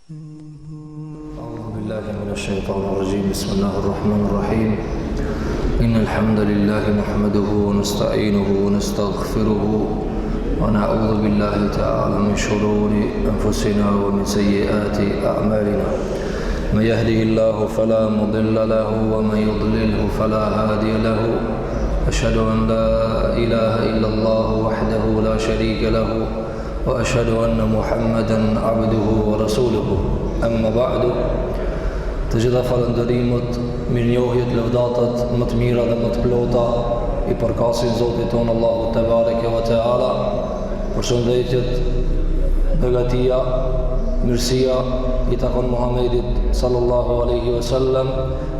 أعوذ بالله من الشيطان الرجيم بسم الله الرحمن الرحيم إن الحمد لله نحمده ونستعينه ونستغفره ونعوذ بالله تعالى من شرور أنفسنا ومن سيئات أعمالنا من يهده الله فلا مضل له ومن يضلله فلا هادي له أشهد أن لا إله إلا الله وحده لا شريك له وأشهد أن محمدا عبده ورسوله أما بعد të gjitha falëndërimët, mirënjohjet, lëvdatat më të mira dhe më të plota i përkasin Zotit tonë Allahu te bareke ve teala. Përshëndetjet, begatia, mirësia i takon Muhamedit sallallahu alaihi wasallam,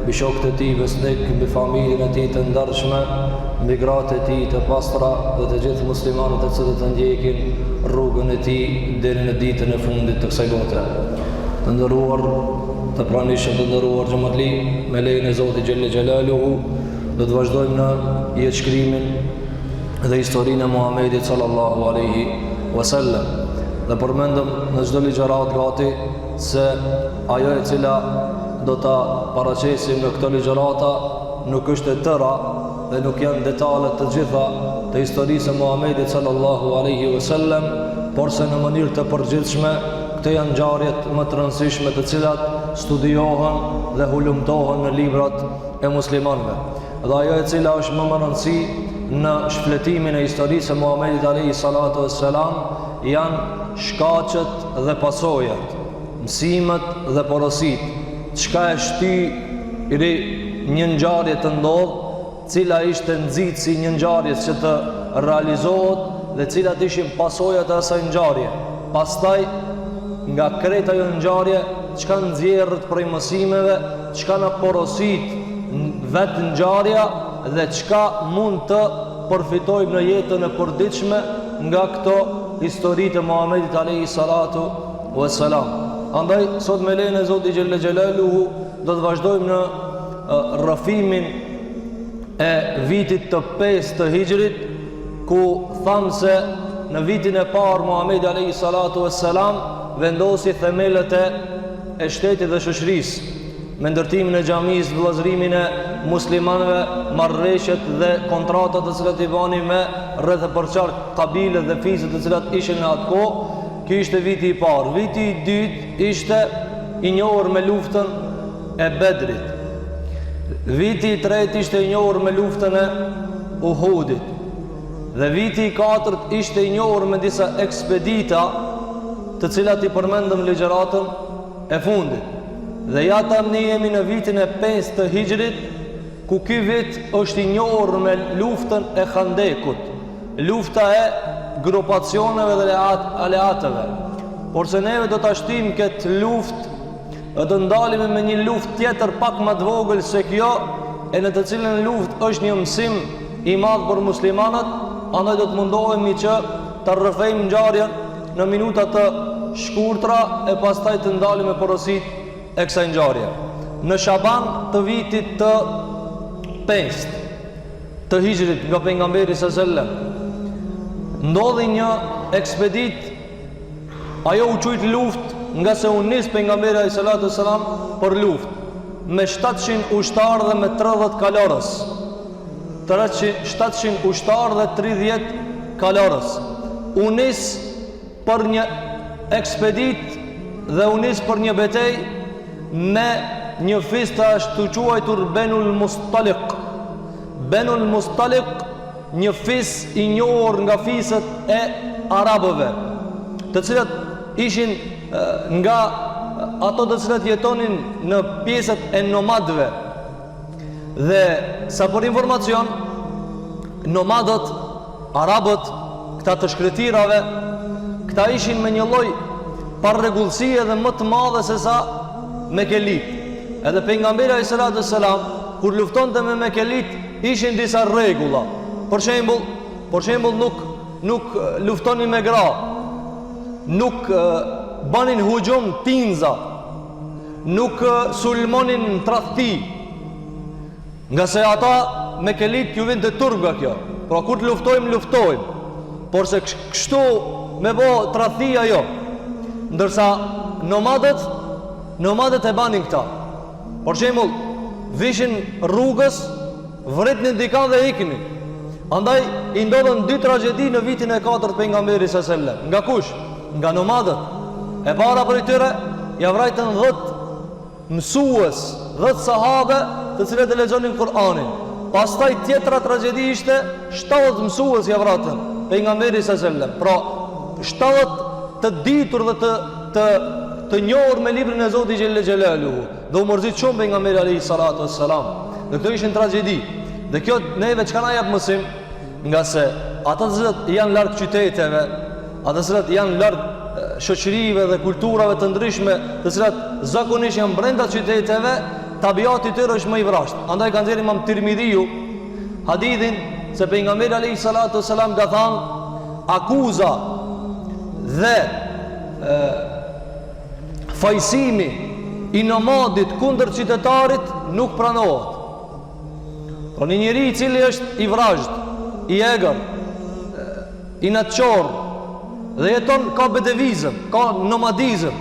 mbi shokët e tij besnik, mbi familjen e tij të ndarshme, mbi gratë e tij të pastra dhe të gjithë muslimanët e cilët e ndjekin rrugën e tij deri në ditën e fundit të kësaj bote. Të nderuar, të pranishëm, të nderuar xhamatli, me lejen e Zotit xhelle xhelaluhu, do të vazhdojmë në jetëshkrimin dhe historinë e Muhamedit sallallahu alaihi wasallam. Dhe përmendëm në çdo ligjërat gati se ajo e cila do ta paraqesim në këto ligjërata nuk është e tëra dhe nuk janë detalet të gjitha të historisë e Muhamedit sallallahu alaihi wasallam, por se në mënyrë të përgjithshme këto janë ngjarjet më të rëndësishme të cilat studiohen dhe hulumtohen në librat e muslimanëve. Dhe ajo e cila është më e rëndësishme në shfletimin e historisë e Muhamedit alayhi salatu wassalam janë shkaqet dhe pasojat, mësimet dhe porositë. Çka e shtyri një ngjarje të ndodhë, cila ishte nxitësi një ngjarjes që të realizohet dhe cilat ishin pasojat e asaj ngjarje. Pastaj nga kreta ajo ngjarje, çka nxjerrët prej mësimeve, çka na porosit vetë ngjarja dhe çka mund të përfitojmë në jetën e përditshme nga këto historitë e Muhamedit alayhi salatu wassalam. Andaj sot me lejen e Zotit xhelle xhelaluhu do të vazhdojmë në rrëfimin e vitit të 5 të Hijrit, ku thamë se në vitin e parë Muhamedi alayhi salatu wassalam vendosi themelët e shtetit dhe shoqërisë, me ndërtimin e xhamisë, vëllazërimin e muslimanëve, marrëveshjet dhe kontratat të cilat i bani me rreth e përçark kabilet dhe fiset të cilat ishin në atë kohë. Ky ishte viti i parë. Viti i dytë ishte i njohur me luftën e Bedrit. Viti i tretë ishte i njohur me luftën e Uhudit. Dhe viti i katërt ishte i njohur me disa ekspedita të cilat i përmendëm ligjëratën e fundit. Dhe ja tani jemi në vitin e 5 të Hijrit, ku ky vit është i njohur me luftën e Khandekut, lufta e grupacioneve dhe aleatëve. Por se neve do ta shtim këtë luftë, do të ndalim me një luftë tjetër pak më të vogël se kjo, e në të cilën luftë është një mësim i madh për muslimanët. Andaj do të mundohemi që të rrëfejmë ngjarjen në minuta të shkurtra e pastaj të ndalim me porositë e kësaj ngjarje. Në Shaban të vitit të 5 të Hijrit nga pejgamberi sallallahu alajhi wasallam ndodhi një ekspedit. Ajo u quajt luftë nga se u nis pejgamberi sallallahu alajhi wasallam për luftë me 700 ushtarë dhe me 30 kalorës. 700 ushtarë dhe 30 kalorës. U nis për një ekspedit dhe u nis për një betejë me një fis të ashtu quajtur Benul Mustaliq. Benul Mustaliq, një fis i njohur nga fiset e arabëve, të cilat ishin nga ato të cilat jetonin në pjesët e nomadëve. Dhe sa për informacion, nomadët, arabët, këta të shkretirave, këta ishin me një lloj parregullësie dhe më të madhe se sa Mekelit. Edhe pejgamberi alayhi salatu wassalam kur luftonte me Mekelit ishin disa rregulla. Për shembull nuk luftonin me gra, nuk banin hujum tinza, nuk sulmonin tradhti. Nga se ata Mekelit ju vjen të turp nga kjo. Pra kur të luftojmë, por se kështu me bo tradhtia jo. Ndërsa nomadët e banin këta. Por shembull, vishin rrugës, vritnin dikan dhe iknin. Andaj i ndodhen 2 tragjedi në vitin e 4 pejgamberit sallallahu alajhi wasallam. Nga kush? Nga nomadët. E para për tyre ja vrajtën 10 mësues, 10 sahabe, të cilët e lexonin Kur'anin. Pastaj tjetra tragjedi ishte 70 mësues ja vratën pejgamberit sallallahu alajhi wasallam. Pra 70 të ditur dhe të njohur me librin e Zotit xhelle xhelaluhu. Dhe u mërzit shumë pejgamberi alayhi salatu wassalam. Dhe këto ishin tragjedi. Dhe kjo neve çka na jep mësim, nga se ata të cilët janë larg qyteteve, ata të cilët janë larg shoqërive dhe kulturave të ndryshme, të cilat zakonisht janë brenda qyteteve, tabiati i tyre është më i vrasht. Andaj ka nxjerrë Imam Tirmidhiu hadithin se pejgamberi alayhi salatu wassalam ka thënë akuza dhe fajsimi i nomadit kundër qytetarit nuk pranohet. Pra një njeri i cili është i vrazhd, i egër, i natçor dhe jeton ka bedevizëm, ka nomadizëm,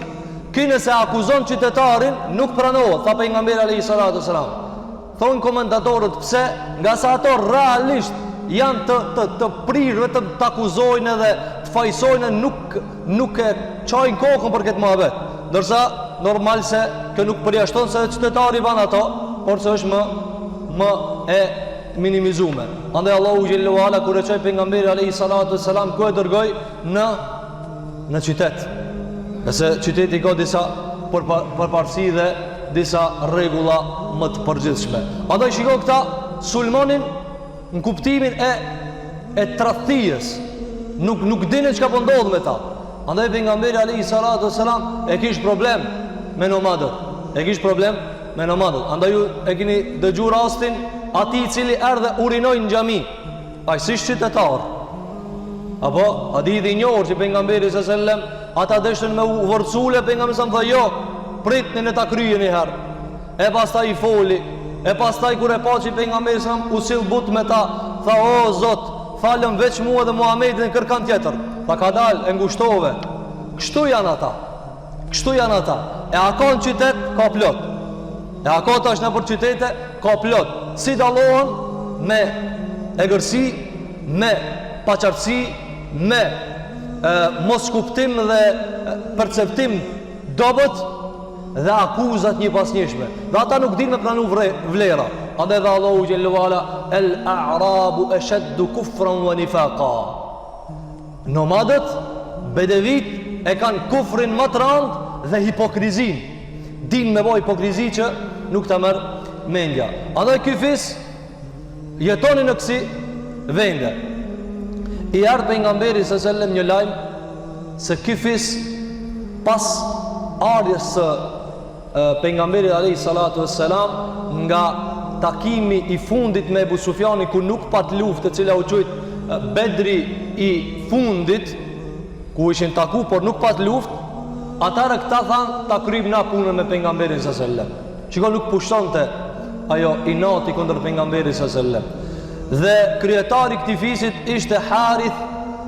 ky nëse akuzon qytetarin nuk pranohet, tha pejgamberi alayhi salatu wasalam. Thonë komentatorët pse, nga sa ato realisht janë të prirë vetëm të akuzojnë edhe të fajsojnë, nuk e çajnë kokën për këtë mohabet. Ndërsa normal se kjo nuk përjashton se qytetari ban ato, por se është më e minimizume. Andaj Allahu xhallahu ala kur e çoi pejgamberi alayhi salatu wasalam ku e dërgoi në qytet. Nëse qyteti ka disa përparësi dhe disa rregulla më të përgjithshme. Andaj shiko këta sulmonin në kuptimin e tradhties. Nuk dinë çka po ndodh me ta. Andaj pejgamberi alayhi salatu wasalam e kish problem me nomadët. Andaj ju e keni dëgjuar rastin ati i cili erdhe urinoi në xhami. Ai si qytetar. Apo hadithi i njohur që pejgamberi sallallahu alajhi wasallam ata dështën me u vorcule, pejgamberi sa më tha jo, pritni ta kryeni një herë. E pastaj i foli. E pastaj kur e pa që pejgamberi sa u sill but me ta, tha o Zot, falem veç mua dhe Muhamedit në kërkan tjetër. Tha ka dal, e ngushtove. Kështu janë ata. E ka në qytet ka plot. E ka tash në për qytete ka plot. Si dallohen me egërsi, me paqartësi, me mos kuptim dhe perceptim dobët dhe akuzat një pas njëshme. Dhe ata nuk din me pranu vlera. Andaj dhe Allahu xhallahu ala el-a'rabu ashaddu kufran wa nifaqa. Nomadët, bedevit e kanë kufrin më të rënd dhe hipokrizin. Din me boj hipokrizi që nuk të merë mendja. Andaj ky fis jetoni në kësi vende. I ardhë pejgamberi sallallahu alajhi wasallam një lajm se ky fis pas ardhjes së pejgamberit alayhi salatu wassalam nga takimi i fundit me Ebu Sufjani, ku nuk pat luftë, e cila u quajt Bedri i fundit, ku ishin taku por nuk pat luftë, atëherë këta thanë ta kryjmë na punën me pejgamberin sallallahu alajhi wasallam. Çiko nuk pushtonte ajo inati kundër pejgamberit sallallahu alajhi wasallam. Dhe kryetari i këtij fisit ishte Harith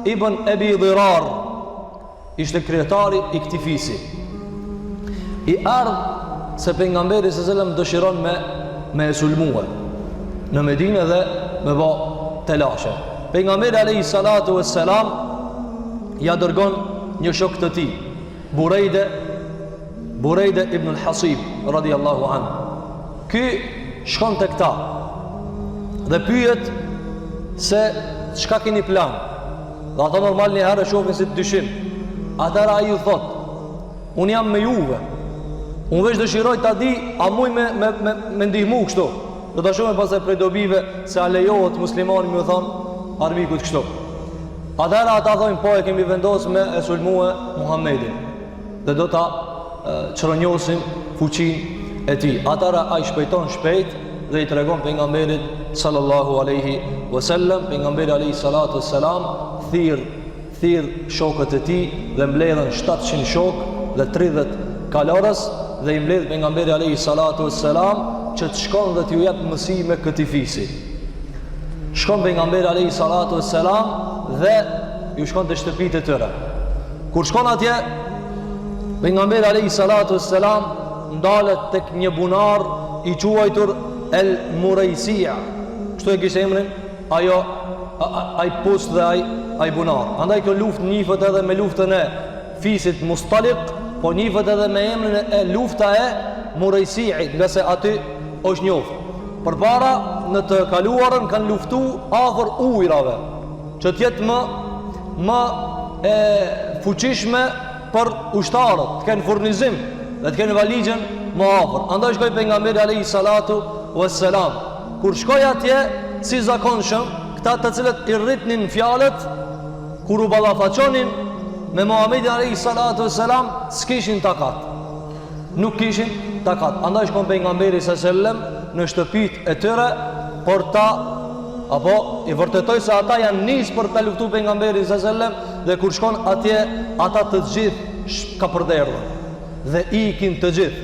ibn Abi Dhirar. Ishte kryetari i këtij fisi. I ardhë se pejgamberi sallallahu alajhi wasallam dëshiron me sulmue në Medinë dhe me bë telashe. Pejgamberi alayhi salatu wassalam ja dërgon një shok të tij, Burejde ibn al-Hasib radiyallahu anhu. Ky shkon te këta dhe pyet se çka keni plan. Dhe ata normal një herë shohin si të dyshim. Atëra ai u thot, unë jam me juve. Unë veç dëshiroj ta di a muj me ndihmu kështu. Do ta shohim pastaj prej dobive se a lejohet muslimani më thon armikut kështu. Atëra ata thonë po e kemi vendosur me e sulmue Muhamedit. Dhe do ta çronjosim fuqinë e tij. Atëra ai shpejton shpejt dhe i tregon pejgamberit sallallahu alaihi wasallam. Pejgamberi alayhi salatu wassalam thirr shokët e tij dhe mbledhen 700 shok dhe 30 kalorës dhe i mbledh pejgamberi alayhi salatu wassalam që të shkon dhe t'ju jep mësime këtij fisi. Shkon pejgamberi alayhi salatu wassalam dhe ju shkon te shtëpitë e tyre. Kur shkon atje Pejgamberi alayhi salatu wassalam ndalet tek një bunar i quajtur El Muraysi'a. Kështu e kishte emrin ai post dhe ai bunar. Andaj kjo luftë njihet edhe me luftën e fisit Mustaliq, po njihet edhe me emrin e lufta e Muraysi'it, nga se aty është njohur. Përpara në të kaluarën kanë luftu afër ujrave, që të jetë më e fuqishme për ushtarët, të kenë furnizim dhe të kenë valigjen më afër. Andaj shkoi pejgamberi alayhi salatu wassalam. Kur shkoi atje, si zakonshëm, këta të cilët i rritnin fjalët, kur u ballafaqonin me Muhamedit alayhi salatu wassalam, s'kishin takat. Nuk kishin takat. Andaj shkon pejgamberi sallallahu alaihi wasallam në shtëpitë e tyre por apo i vërtetoj se ata janë nisë për ta luftuar pejgamberin sallallahu alaihi wasallam, dhe kur shkon atje ata të gjithë ka përderdhur dhe ikin të gjithë.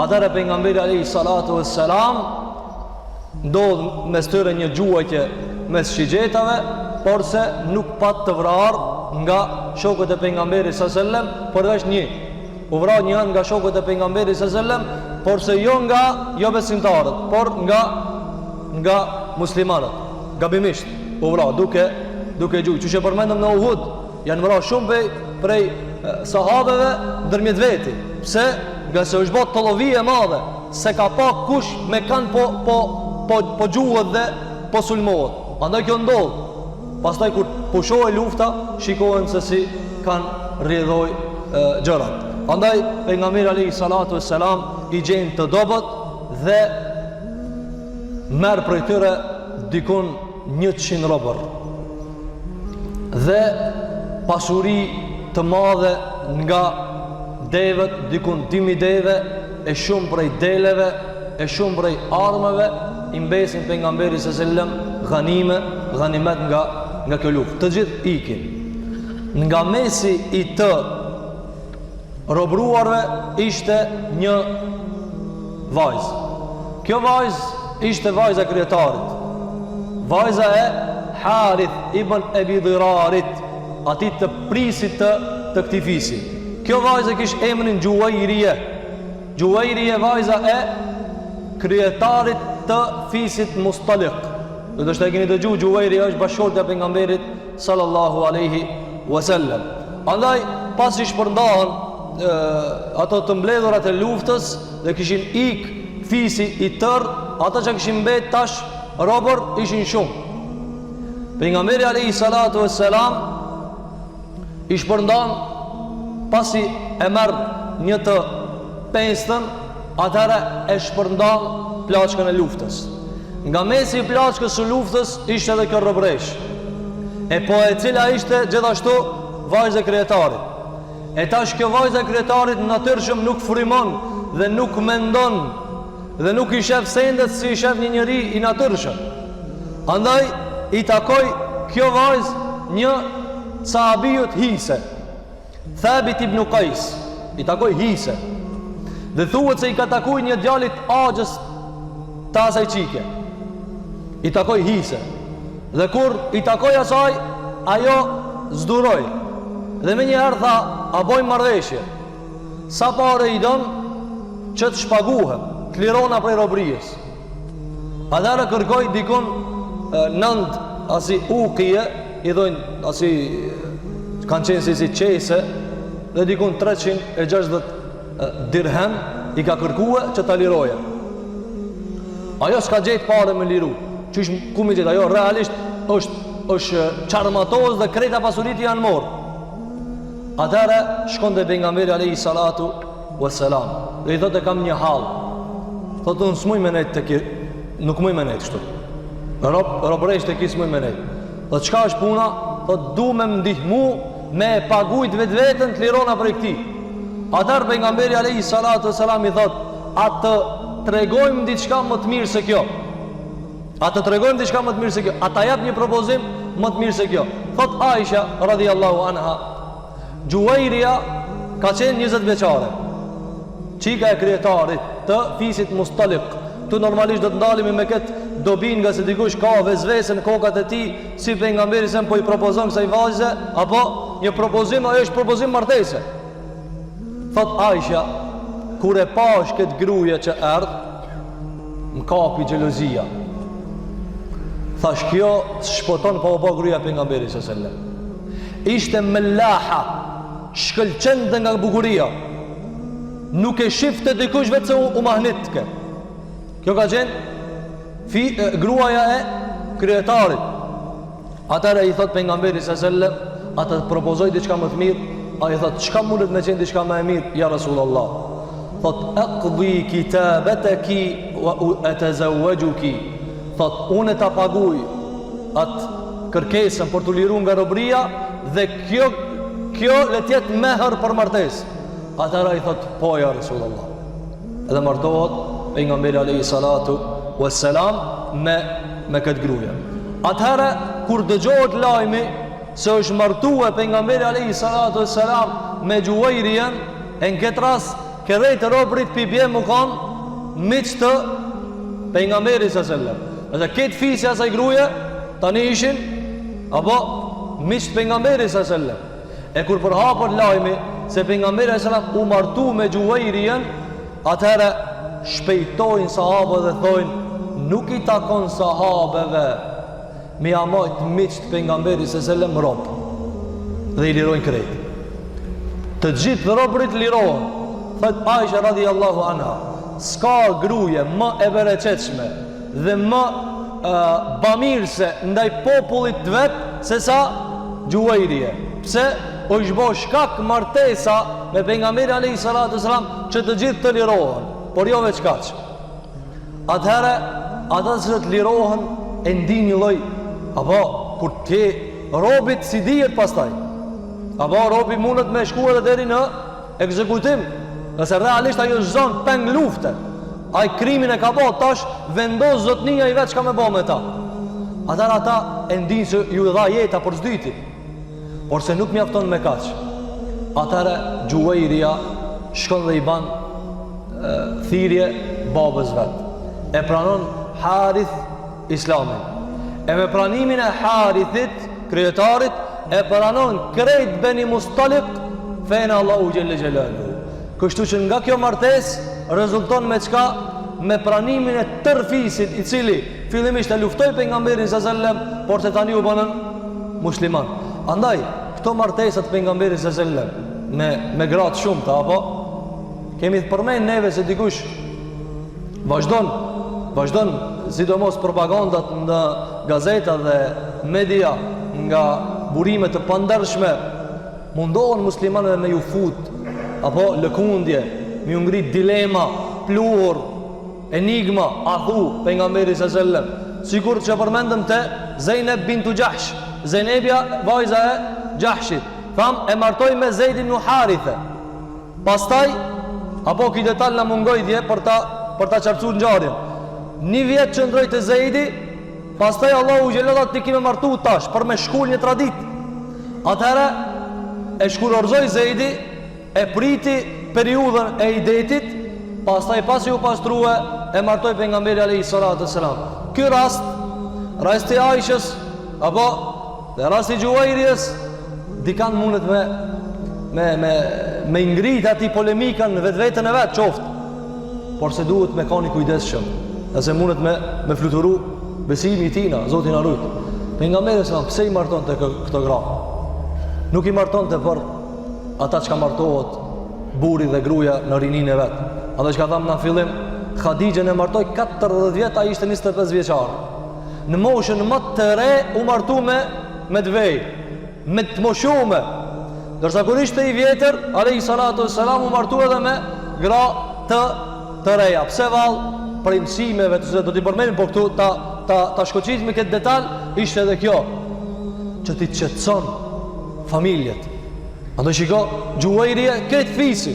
Atëra pejgamberi alayhi salatu wassalam ndodh mes tyre një gjuajtje mes shigjetave, por se nuk pat të vrarë nga shokët e pejgamberit sallallahu alaihi wasallam, përveç një. U vra një nga shokët e pejgamberit sallallahu alaihi wasallam, por se jo besimtarët, por nga muslimanët. Gabimisht u vra duke gjuajtur. Që përmendëm në Uhud, janë vra shumë prej sahabeve ndërmjet veti. Pse? Nga se është bërë tollovi e madhe, se ka pa kush me kanë po gjuhët dhe po sulmohet. Andaj kjo ndodh. Pastaj kur pushohej lufta, shikohen se si kanë rrjedhoj gjërat. Andaj pejgamberi alayhi salatu wassalam i gjen të dobët dhe merr prej tyre dikun 100 robër dhe pasuri të madhe nga devet, dikun 1000 deve, e shumë prej deleve, e shumë prej armëve, i mbesin pejgamberit sallallahu alaihi wasallam ganimet nga kjo luftë. Të gjithë ikin. Nga mesi i të robruarve ishte një vajzë. Kjo vajzë ishte vajza e krijetarit. Vajza e Harith ibn Abi Dhirarit, ati të prisit të këtij fisi. Kjo vajzë kish emrin Juwayriye. Juwayriye vajza e krijetarit të fisit Mustaliq. Do të shtë e keni dëgjuar, Juwayriye është bashkëshortja e pejgamberit sallallahu alaihi wasallam. Andaj pas i shpërndahen ato të mbledhurat e luftës dhe kishin ik fisi i tërë, ata që kishin mbet tash robër ishin shumë. Pejgamberi alayhi salatu wassalam i shpërndan, pasi e merr një të pestën, atëra e shpërndan plaçkën e luftës. Nga mesi i plaçkës së luftës ishte edhe kjo robresh, e po e cila ishte gjithashtu vajzë e krijetarit. E tash kjo vajzë e krijetarit natyrshëm nuk frymon dhe nuk mendon dhe nuk i shef sendet si i shef një njeri i natyrshëm. Andaj i takoi kjo vajzë një sahabijut Hise, Thabit ibn Qais, i takoi Hise. Dhe thuhet se i ka takuar një djalit Axhës të asaj çike. I takoi Hise. Dhe kur i takoi asaj, ajo zduroi. Dhe me njëherë tha, a bojmë marrëveshje. Sa pare i don që të shpaguhem, të lirona prej robrijës. Atëherë kërkoi dikon nënd asi uqije, i dhojnë asi kanë qenë si qese, dhe dikun 360 dirhem i ka kërkue që ta liroje. Ajo s'ka gjetë pare me liru. Qysh ku mi gjetë? Ajo realisht është qarmatoz dhe kreta pasurit janë morë. Atëherë shkon dhe pejgamberi alayhi salatu wassalam dhe i thotë kam një hall. Thotë unë s'muj me nejtë të ki, nuk muj me nejtë kështu. Robresht e ki s'muj me nejtë. Thotë qka është puna? Thotë du me më ndihmu me pagujt vetë vetën të lirona për e këti. Atëherë pejgamberi alayhi salatu wassalam i thotë, a të tregojmë diçka më të mirë se kjo? A të tregojmë diçka më të mirë se kjo? A ta jap një propozim më të mirë se kjo? Thotë Aisha radhiyallahu anha, Juwayriya ka qenë 20 vjeçare, çika e krijetarit të fisit Mustaliq. Tu normalisht do të ndalemi me këtë dobin, nga se dikush ka vezvese në kokat e tij, si pejgamberi sa po i propozon kësaj vajze, apo një propozim, ajo është propozim martese. Thot Aisha, kur e pash këtë gruaje që erdh, më kapi xhelozia. Thash, kjo shpoton pa u bë gruaja pejgamberit sallallahu alajhi wasallam. Ishte mellaha, shkëlqente nga bukuria. Nuk e shifte dikush vetë se u mahnitke. Kjo ka qenë gruaja e krijetarit. Atëra i thot pejgamberit sallallahu alajhi wasallam, ata propozoi diçka më të mirë. Ai thot, çka mundet me qenë diçka më e mirë, ja Rasulullah. Thot, aqdi kitabataki wa atazawwajuki. Thot, unë ta paguaj atë kërkesën për të liruar nga robëria dhe kjo le të jetë mehr për martesë. Atëra i thot, po ja Rasulullah. Edhe martohet pejgamberi alayhi salatu wassalam me këtë gruaje. Atëra kur dëgjohet lajmi se është martuar pejgamberi alayhi salatu wassalam me Juwairian, në këtë rast kërrejt robrit pi bje më kanë miq të pejgamberit sallallahu alajhi wasallam. Edhe këtë fisja asaj gruaje tani ishin apo miq të pejgamberit sallallahu alajhi wasallam. E kur përhapur lajmi se pejgamberi sallallahu alajhi wasallam u martu me Juwairian, atëherë shpejtojnë sahabët dhe thojnë, nuk i takon sahabeve me jamajt miq të pejgamberit sallallahu alajhi wasallam rob dhe i lirojnë krejt. Të gjithë robrit lirohen. Thot Aisha radhiyallahu anha, s'ka gruaje më e bereqetshme dhe më bamirëse ndaj popullit vet se sa Juwairia. Pse? O shbo shkak martesa me pejgamberin alayhi salatu wasalam që të gjithë të lirohen, por jo veç kaq. Atëherë ata që të lirohen e ndin një lloj apo kur ti robit si dihet pastaj. Apo robi mundet me shku edhe deri në ekzekutim. Nëse realisht ajo zon peng lufte. Ai krimin e ka bë, tash vendos zotnia i vet çka më bë me ta. Ata e ndin se ju dha jeta për s'dyti. Por se nuk mjafton me kaq. Atëra Juwairia shkon dhe i ban thirrje babës vet. E pranon Harith Islamin. E me pranimin e Harithit, krijetarit, e pranon krejt Beni Mustalik fejnë Allahu Gjelle Gjelalu. Kështu që nga kjo martes rezulton me çka? Me pranimin e tërë fisit, i cili fillimisht e luftoi pejgamberin sallallahu alajhi wasallam, por se tani u bënën musliman. Andaj këto martesat pejgamberit sallallahu alajhi wasallam me gratë shumëta, apo kemi të përmend neve se dikush vazhdon sidomos propagandat në gazeta dhe media nga burime të pandershme, mundohen muslimanëve me ju fut apo lëkundje, me ju ngrit dilema, pluhur, enigma, a thu pejgamberi sallallahu alajhi wasallam, sikur që përmendëm te Zeynep bintu Jahsh, Zeynepja vajza e Jahshit, tham e martoi me Zeid ibn Harithe. Pastaj apo ky detaj na mungoi dje për ta qartësuar ngjarjen. Një vjet qëndroi te Zeidi, pastaj Allahu xhelalu ti kimë martu tash për me shkull një tradit. Atëherë e shkullorëzoi Zeidi, e priti periudhën e idetit, pastaj pasi u pastrua e martoi pejgamberi alayhi salatu wasalam. Ky rasti Aishës apo dhe rasti Juwairias dikan mundet me ngrit ati polemikën në vetveten e vet qoftë, por se duhet me kani kujdesshëm, nëse mundet me fluturu besimi i tina, Zoti na rujt. Pejgamberi sa pse i martonte këto gra? Nuk i martonte për ata që ka martohet buri dhe gruaja në rinin e vet. Ato që ka thamë në fillim, Khadijën e martoi 40 vjet, ai ishte 25 vjeçar. Në moshën më të re u martu me dvej, me të moshume. Dërsa kur ishte i vjetër, alayhi salatu wassalam u martu edhe me gra të reja. Pse vallë? Për imësimeve të do t'i përmendim, po këtu ta shkoqit me këtë detaj, ishte edhe kjo që ti qetëson familjet. Ando shiko, Juwairia këtë fisi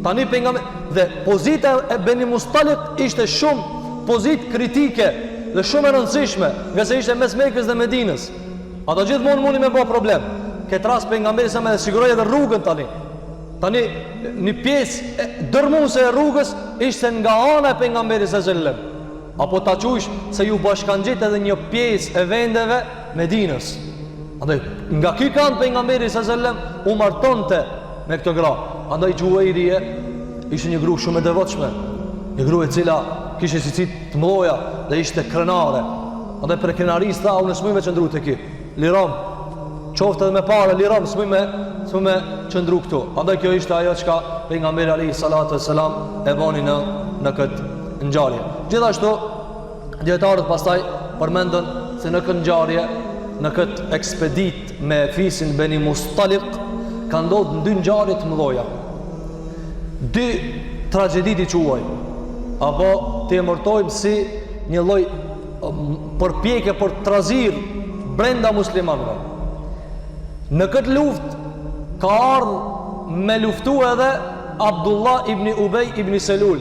tani pejgamberi dhe pozita e Beni Mustalik ishte shumë pozitë kritike dhe shumë e rëndësishme, nga se ishte mes Mekës dhe Medinës. Ata gjithmonë mundi me bë problem. Këtë rast pejgamberi sa më siguroi edhe rrugën tani. Tani një pjesë dërmuese e rrugës ishte nga ana e pejgamberit sallallahu alajhi wasallam. Apo ta quajsh se ju bashkangjit edhe një pjesë e vendeve Medinës. Andaj nga ky kanë pejgamberi sallallahu alajhi wasallam u martonte me këtë gra. Andaj Gjuwairije ishte një gru shumë e devotshme, një gru e cila kishte sicit të mëdha dhe ishte krenare. Andaj për krenarisë tha, unë s'muj me qëndru të ki, liram, qoftë edhe me pare, liram, s'muj me qëndru këtu. Andaj kjo ishte ajo çka pejgamberi alayhi salatu wassalam e bani në këtë ngjarje. Gjithashtu dietarët pastaj përmendën se në këtë ngjarje, në këtë ekspedit me fisin Beni Mustaliq, ka ndodhur dy ngjarje të mëdha. Dy tragjedi të quaj, apo të emërtojmë si një lloj përpjekje për trazir brenda muslimanëve. Në këtë luftë ka ardhur me luftu edhe Abdullah ibn Ubej ibn Selul.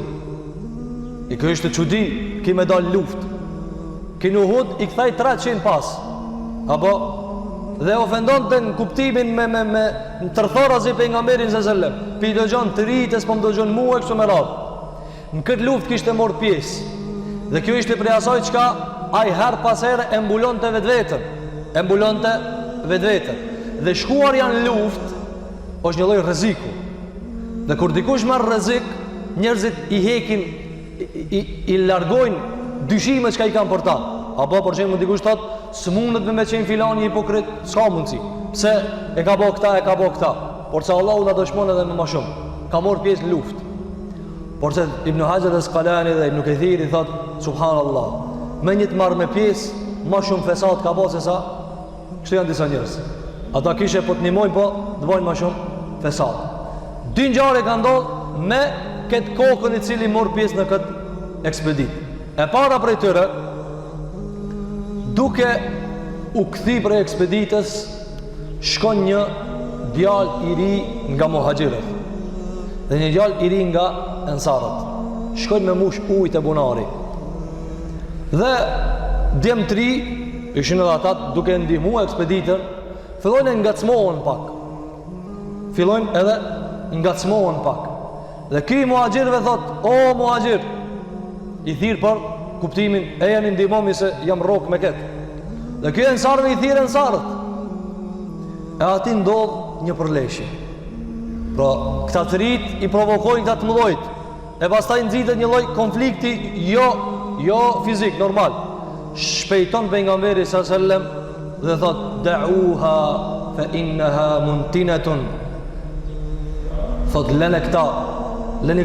I kjo ishte çudi, ki me dal luftë. Ki në Uhud i kthej 300 pas. Apo dhe ofendonte në kuptimin me në tërthorazi pejgamberin sallallahu alajhi wasallam. Pi dëgjon të rritës, po më dëgjon mua kështu me radhë. Në këtë luftë kishte marrë pjesë. Dhe kjo ishte prej asaj çka ai her pas here e mbulonte vetveten. Dhe shkuar janë luftë është një lloj rreziku. Dhe kur dikush merr rrezik, njerëzit i hekin, i largojnë dyshime çka i kanë për ta. Apo për shembull dikush thotë, s'mundet me qenë filani hipokrit, s'ka mundsi. Pse e ka bëu këta, por se Allahu na dëshmon edhe më shumë. Ka marrë pjesë në luftë. Por se Ibn Hajar al-Asqalani dhe Ibn Kathiri thotë, subhanallahu, me një të marrë me pjesë, më shumë fesat ka bëu se sa. Kështu janë disa njerëz. Ata kishe po të nimojnë, po të bëjnë më shumë fesat. Dy ngjarje kanë ndodhur me këtë kokën i cili mor pjesë në këtë ekspedit. E para prej tyre, duke u kthi prej ekspeditës, shkon një djalë i ri nga muhaxhirët dhe një djalë i ri nga ensarët. Shkojnë me mush ujë te bunari. Dhe djemë të ri ishin edhe ata duke ndihmuar ekspeditën, fillojnë e ngacmohen pak. Dhe ky muhaxhirëve thot, o muhaxhir, i thirr për kuptimin, e janë ndihmomi se jam rrok me këtë. Dhe ky ensarëve i thirr ensarët. E ati ndodh një përleshje. Pra, këta të rit i provokojnë këta të mëdhojt. E pastaj nxitet një lloj konflikti jo fizik, normal. Shpejton pejgamberi sallallahu alajhi wasallam dhe thot, da'uha fa innaha muntinatun. Thot, lënë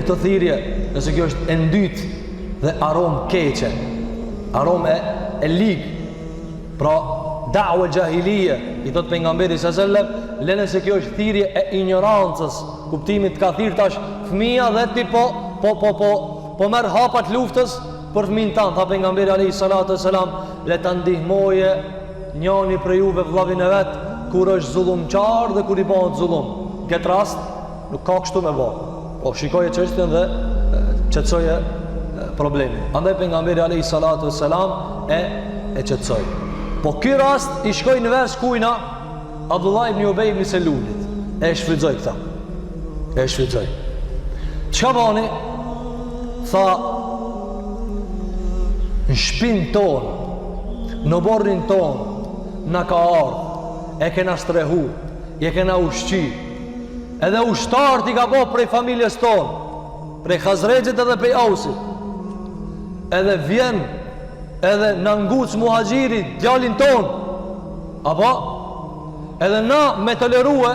këto thirrje, nëse kjo është e ndytë dhe aromë keqe, aromë e lig. Pra, da'wa jahiliye, i thot pejgamberi sallallahu alajhi wasallam, lënë se kjo është thirrje e ignorancës, kuptimit ka thirr tash fëmia dhe ti po merr hapat luftës për fëmin tanë. Tha pejgamberi alayhi salatu wasalam, le ta ndihmoje njëri prej juve vllavin e vet kur është zullumçar dhe kur i bëhet zullum. Në këtë rast nuk ka kështu me bë. Po shikoje çështjen dhe çetsoje problemin. Andaj pejgamberi alayhi salatu wasalam e çetsoi. Po ky rast i shkoi në vers kujna Abdullah ibn Ubej ibn Selulit. E shfrytëzoi këta. Çka bani? Tha, në shpinë tonë, në borrin tonë, na ka ardhë, e kena strehu, e kena ushqy, edhe ushtarët i ka bo prej familjes tonë, prej Khazrejit edhe prej Ausit, edhe vjen, edhe në nguc muhaxhirit, djalin tonë, apo, edhe na me tolerue,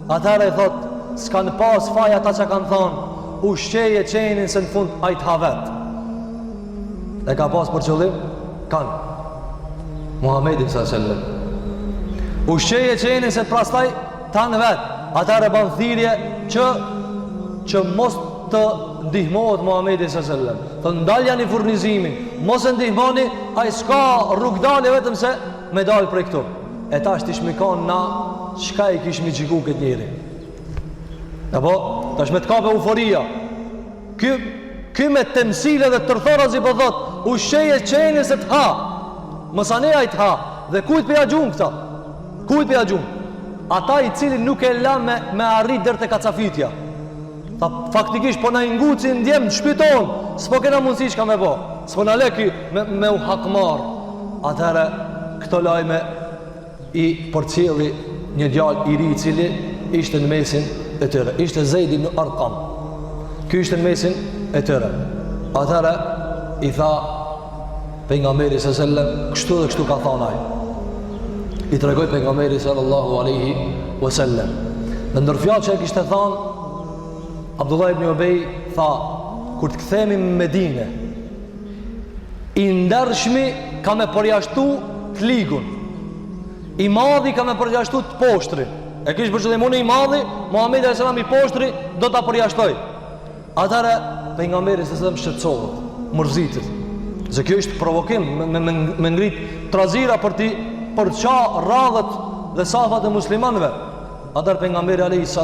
atëherë i thot, s'kan pas faj ata që kanë thonë, ushqeje qenin se në fund ajt havet. E ka pas për qëllim? Kanë. Muhammedin s.a.s. Ushqeje qenin se prastaj tanë vet. Atare ban thirje që mos të ndihmohet Muhammedin s.a.s. Të ndalja një furnizimin. Mos e ndihmoni, a i s'ka rrugdale vetëm se me dalë prej këtu. E ta është ishmikon na, qka i kishmi qiku këtë njeri. Apo, tash me të kape euforia. Ky me temsile dhe tërthorazi po thot, ushqeje qenin se të ha, mësaneja i të ha, dhe kujt për ja gjumë këta? Kujt për ja gjumë? Ata i cili nuk e la me arrit dërte kacafitja. Tha, faktikisht, po na inguci ndjem të shpiton, s'po kena mundësi që ka me bo, s'po na leki me u hakmar. Atëherë, këto lajme i përcjeli një djalë i ri cili ishte në mesin e tyre. Ishte Zeid ibn Arqam. Ky ishte në mesin e tyre. Atëherë i tha pejgamberi sallallahu alaihi wasallam, kështu dhe kështu ka thënë ai. I tregoi pejgamberi sallallahu alaihi wasallam. Në ndërfjalë që e kishte thënë, Abdullah ibn Ubay tha, kur të kthehemi në Medinë, i ndershmi ka me përjashtu të ligun, i madhi ka me përjashtu të poshtri. E kishë për qëllimun i madhi, Muhamedi a.s. i poshtri do të përjashtoj. Atëre pejgamberi s.a.s. shqetësohet, mërzitit, se kjo është provokim me ngrit trazira për të qa radhët dhe safat e muslimanve. Atëre pejgamberi a.s.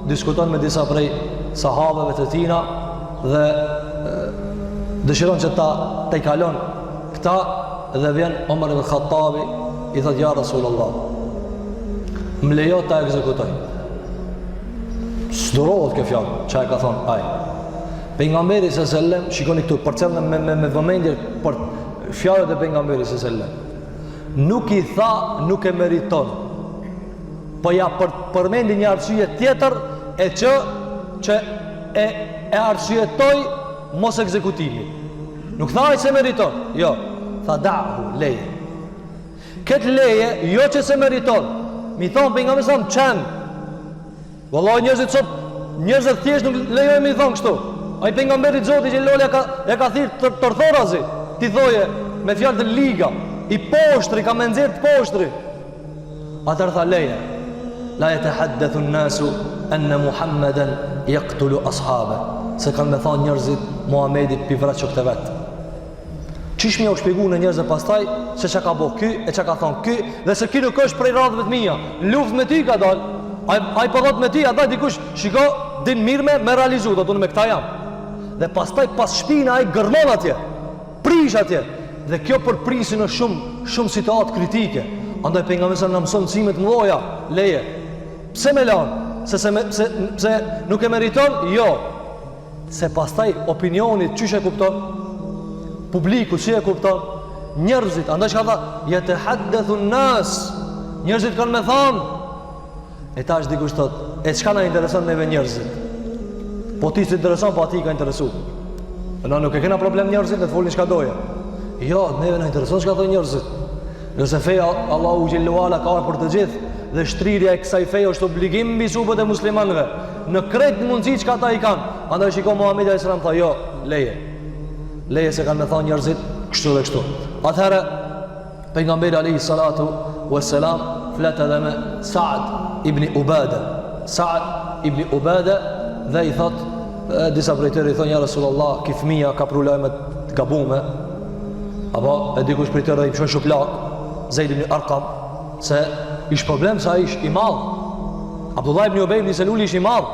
diskuton me disa prej sahabeve të tina dhe dëshiron që ta i kalon këta, dhe vjen Omar ibn Khattabi i thot, ja Rasulullah, më lejo ta ekzekutoj. Sdurohet kjo fjallë që e ka thonë aj. Pejgamberi s.a.s. shikoni këtu, përcel me vëmendje për fjallët e pejgamberi s.a.s. nuk i tha nuk e meriton, po ja përmendi një arsye tjetër e që e arsyetoj mos ekzekutimi. Nuk tha ai se meriton, jo, tha da'hu, leje. Këtë leje, jo që se meriton, mi thonë për nga me samë qenë. Vëllaj njerëzit sot, njerëzit thjesht nuk lejoj me i thonë kështu. A i për nga mberit zoti që lolja e ka thirë tërthorazi, ti thoje me fjallë të liga, i poshtri, ka menzirë të poshtri. Atër tha leje, la e të haddethu nasu enne Muhammeden jaktulu ashabe, se kanë me thonë njerëzit Muhamedi pivrat që këtë vetë. Qish mja u shpjegu në njerëzë pastaj se që ka bo ky, e që ka thonë ky, dhe se ky nuk është prej radhëve të mija. Luft me ty ka dal, a i përgot me ty, a dal dikush, shiko, din mirë me realizu, do të unë me këta jam. Dhe pastaj pas shpina a i gërmon atje, prish atje, dhe kjo përprisin në shumë situatë kritike. Andaj për nga mesëm në mëson cimet mdoja, leje, pse me lanë, se nuk e meriton, jo, se pastaj opinionit qysh e kupton, publiku që e kupton, njerëzit, andaj që ka tha, jetë haddethu nës, njerëzit kanë me thamë, e ta është dikush thot, e qka na intereson neve njerëzit? Po ti së intereson, po ati ka interesu. Na nuk e kena problem njerëzit, e të folin qka doje. Jo, neve na intereson qka thoi njerëzit. Nëse feja Allahu Gjelluala ka arë për të gjithë, dhe shtrirja e kësaj feja është obligim mbi supët e muslimanëve, në kretë mundësi qka ta i kanë. Andaj shiko Muhamedi a.s. tha, jo, leje se kanë me thonë njerëzit kështu dhe kështu. Atëherë pejgamberi alayhi salatu wassalam flet edhe me Sa'd ibn Ubada dhe i thot disa prej tyre i thonë, ja Rasulullah, ki fëmia ka probleme të gabume, apo e dikush prej tyre i pshon shuplak Zeid ibn Arqam, se ish problem sa ish i madh. Abdullah ibn Ubay ibn Selul ish i madh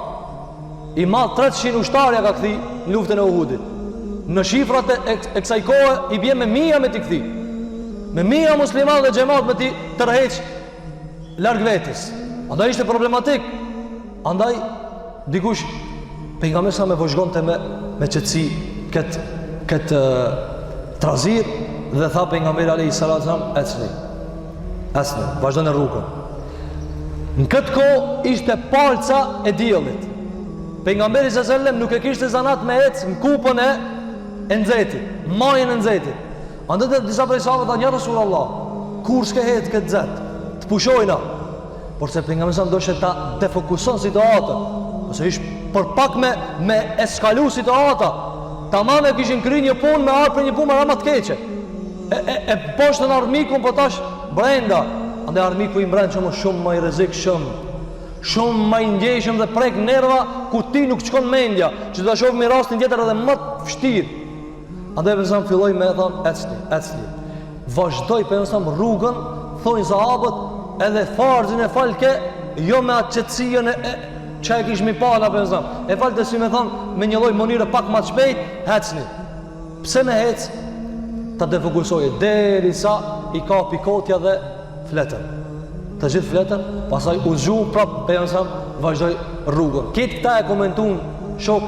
300 ushtarja ka kthi në luftën e Uhudit. Në shifrat e kësaj kohe i bje me mija me t'i kthi, me mija musliman dhe gjemat me t'i tërheq larg vetis. Andaj ishte problematik. Andaj dikush pejgamberi sa me vozhgonte me qetësi këtë trazir, dhe tha pejgamberi alayhi salatu wasallam, ecni, vazhdo në rrugën. Në këtë kohë ishte palca e diellit. Pejgamberi sallallahu alaihi wasallam nuk e kishte zanat me ec në kupën e nxetit, majën e nxetit. Andaj dhe disa prej sahabëve thanë, ja Rasulullah, kur s'ke het këtë zet, të pushojna. Por se pejgamberi sa ndoshta ta defokuson situatën, ose ish për pak me eskalu situata. Tamam e kishin kry një punë me arë për një punë më rama të keqe. E poshtë në armikun, po tash brenda. Andaj armiku i mbren që më shumë më i rrezikshëm, shumë më i ndjeshëm dhe prek nerva ku ti nuk shkon mendja, që ta shohim rastin tjetër edhe më të vështirë. Andaj pejgamberi filloi me thon, ecni. Vazhdoi pejgamberi rrugën, thonë sahabët, edhe farzin e falke, jo me atë qetësinë që e kishmi pala pejgamberi. E falte si me thon me një lloj mënyre pak më të shpejt, ecni. Pse me ec? Ta defokusoje derisa i kapi kotja dhe fletën. Të gjithë fletën, pasaj u zgju prap pejgamberi vazhdoi rrugën. Këta e komentuan shok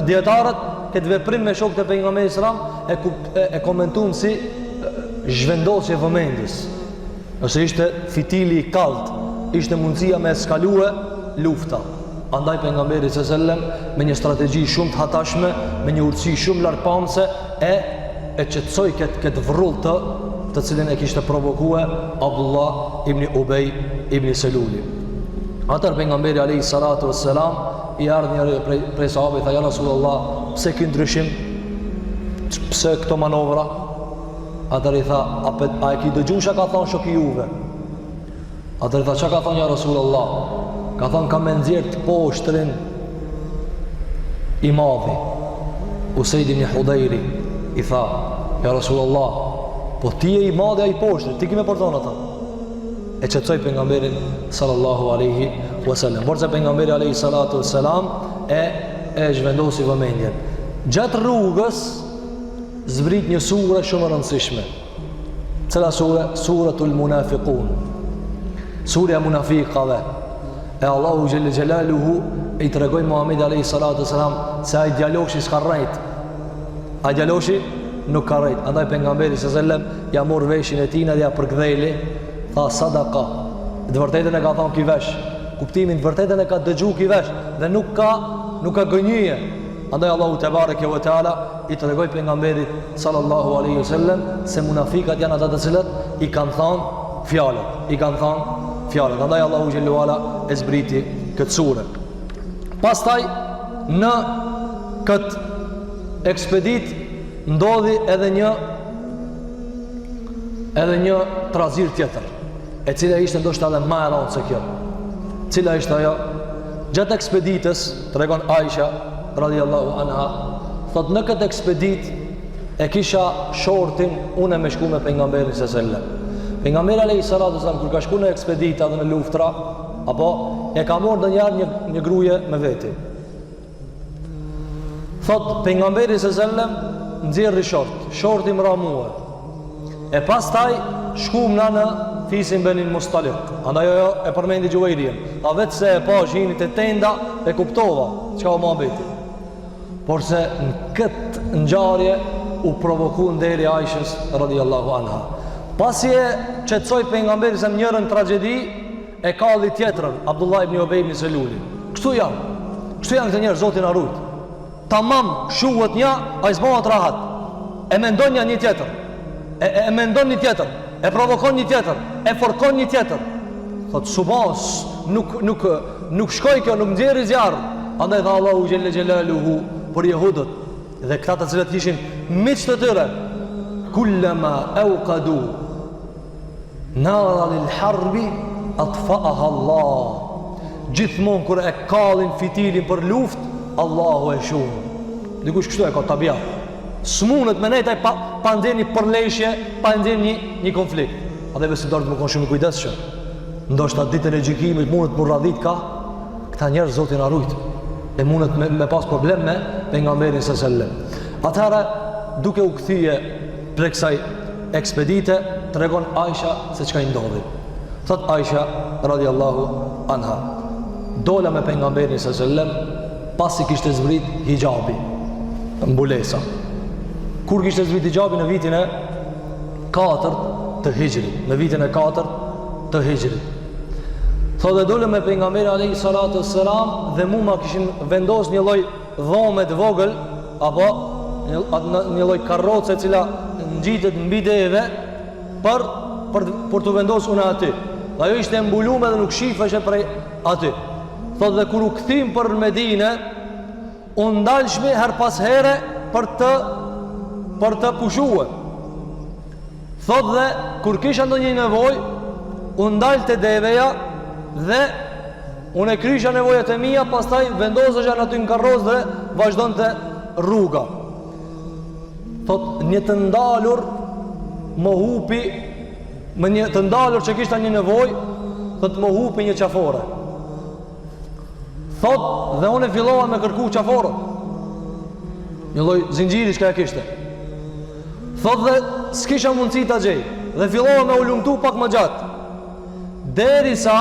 dietarët, këtë veprim me shokët e pejgamberit sallallahu alajhi wasallam e komentuan si zhvendosje vëmendjes. Ose ishte fitili i kalt ishte mundësia me eskalue lufta. Andaj pejgamberi s.a.s. me një strategji shumë të hatashme, me një urtësi shumë lartpamëse e qetësoi këtë vrrull të cilin e kishte provokue Abdullah ibn Ubej ibn Seluli. Atër pejgamberi alayhi salatu wassalam i ardhi njëri prej sahabëve, tha ja Rasulullah, pse ky ndryshim? Pse këto manovra? Atër i tha, a e ki dëgjusha ka thonë shoku juve? Atër i tha, çka ka thonë ja Rasulullah? Ka thonë, ka me nxjerr të poshtrin i madhi Usaid ibn Hudayri. I tha, ja Rasulullah, po ti e i madhi a i poshtri, ti kime përdojnë ata? E qëtësoj pejgamberin sallallahu alaihi wasallam. Por se pejgamberi alaihi salatu wassalam e zhvendosi vëmendjen. Gjatë rrugës zbrit një sure shumë e rëndësishme. Cila sure? Suratul Munafiqun. Surja munafiqave. E Allahu xhelle xhelaluhu i tregoi Muhamedit alayhi salatu wasalam se ai djaloshi s'ka rrejt. Ai djaloshi nuk ka rrejt. Andaj pejgamberi sallallahu alaihi wasallam ja mor veshin e tij dhe ja përktheli, tha sadaka. Të vërtetën e ka thonë ky vesh. Kuptimin të vërtetën e ka dëgju ky vesh dhe nuk ka gënjye. Andaj Allahu te bareke ve teala i tregoi pejgamberit sallallahu alaihi wasallam se munafikat janë ata të cilët i kanë thënë fjalët. Andaj Allahu xhellu ala e zbriti këtë sure. Pastaj në këtë ekspedit ndodhi edhe një trazir tjetër, e cila ishte ndoshta edhe më e rëndë se kjo. Cila ishte ajo? Gjatë ekspeditës, tregon Aisha radhiyallahu anha, thot në këtë ekspedit e kisha shortin unë me shku me pejgamberin sallallahu alaihi wasallam. Pejgamberi alayhi salatu wasallam kur ka shku në ekspedita dhe në luftra, apo e ka marrë ndonjëherë një gruje me veti. Thot pejgamberi sallallahu alaihi wasallam nxjerri shorti më ra mua. E pastaj shkuam në fisin Benin Mustaliq. Andaj ajo e përmendi Juwairin. A vetë se e pa shinit e tenda e kuptova çka u mohabeti. Por se në këtë ngjarje u provoku nderi Aishës radhiyallahu anha. Pasi e qetësoi pejgamberi se njërën tragjedi e kalli tjetrën, Abdullah ibn Ubej ibn Seluli. Kështu janë këto njerëz, Zoti na ruaj. Tamam shuhet një, ai s'bëhet rahat. E mendon një tjetër. E mendon një tjetër, e provokon një tjetër, e forkon një tjetër. Thot subas, nuk shkoj kjo, nuk nxjerri zjarr. Andaj tha Allahu xhelle xhelaluhu për jehudët dhe këta të cilët ishin miq të tyre, kullama awqadu nara lil harbi atfa'aha Allah. Gjithmonë kur e kallin fitilin për luftë, Allahu e shumë. Dikush kështu e ka tabiat. S'munët me nejtaj pa ndjen një përleshje, pa ndjen një konflikt. A dhe besimtarët të më konë shumë kujdesshëm. Ndoshta ditën e gjykimit mundet më radhit këta njerëz Zoti na rujt. E mundet me pas problem me pejgamberin sallallahu alaihi wasallam. Atëherë, duke u kthye prej kësaj ekspedite, tregon Aisha se çka i ndodhi. Thot Aisha radhiyallahu anha, dola me pejgamberin sallallahu alaihi wasallam pasi kishte zbrit hijabi, mbulesa. Kur kishte zbrit hijabi në vitin e 4 të Hijrit, në vitin e 4 të Hijrit. Thotë dole me pejgamberin alayhi salatu wassalam dhe mua kishin vendos një lloj dhome të vogël apo një lloj karroce e cila ngjitet mbi deve për të vendosur në aty. Ajo ishte mbuluar dhe nuk shifeshe prej aty. Thotë dhe kur u kthim për Medinë, u ndalshmi her pas here për të pushuar. Thotë dhe kur kisha ndonjë nevojë, u ndal te deveja dhe unë e krisha nevojat e mia, pastaj vendosesha në aty në karroz dhe vazhdonte rruga. Thot një të ndalur më hupi, me një të ndalur që kishta një nevojë, thot më hupi një qafore. Thot dhe unë e fillova me kërku qaforët, një lloj zinxhiri që e kishte. Thot dhe s'kisha mundësi ta gjej dhe fillova me u lumtu pak më gjatë, derisa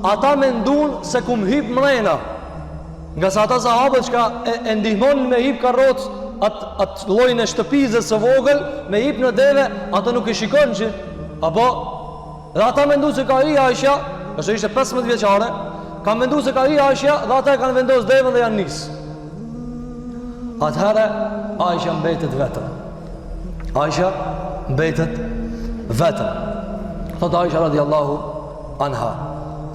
ata me ndun se kum hip mrena, nga sa ata sahabët që e ndihmon me hip karroc atë llojin e shtëpizës së vogël, me hip në deve, ata nuk e shikon që apo dhe ata me ndu se ka i Aisha nëse ishte 15 vjeçare, kanë menduar se ka i Aisha dhe ata kanë vendosur devën dhe janë nis. Atëherë Aisha mbetet vetëm. Aisha mbetet vetëm. Thot Aisha radiallahu anha,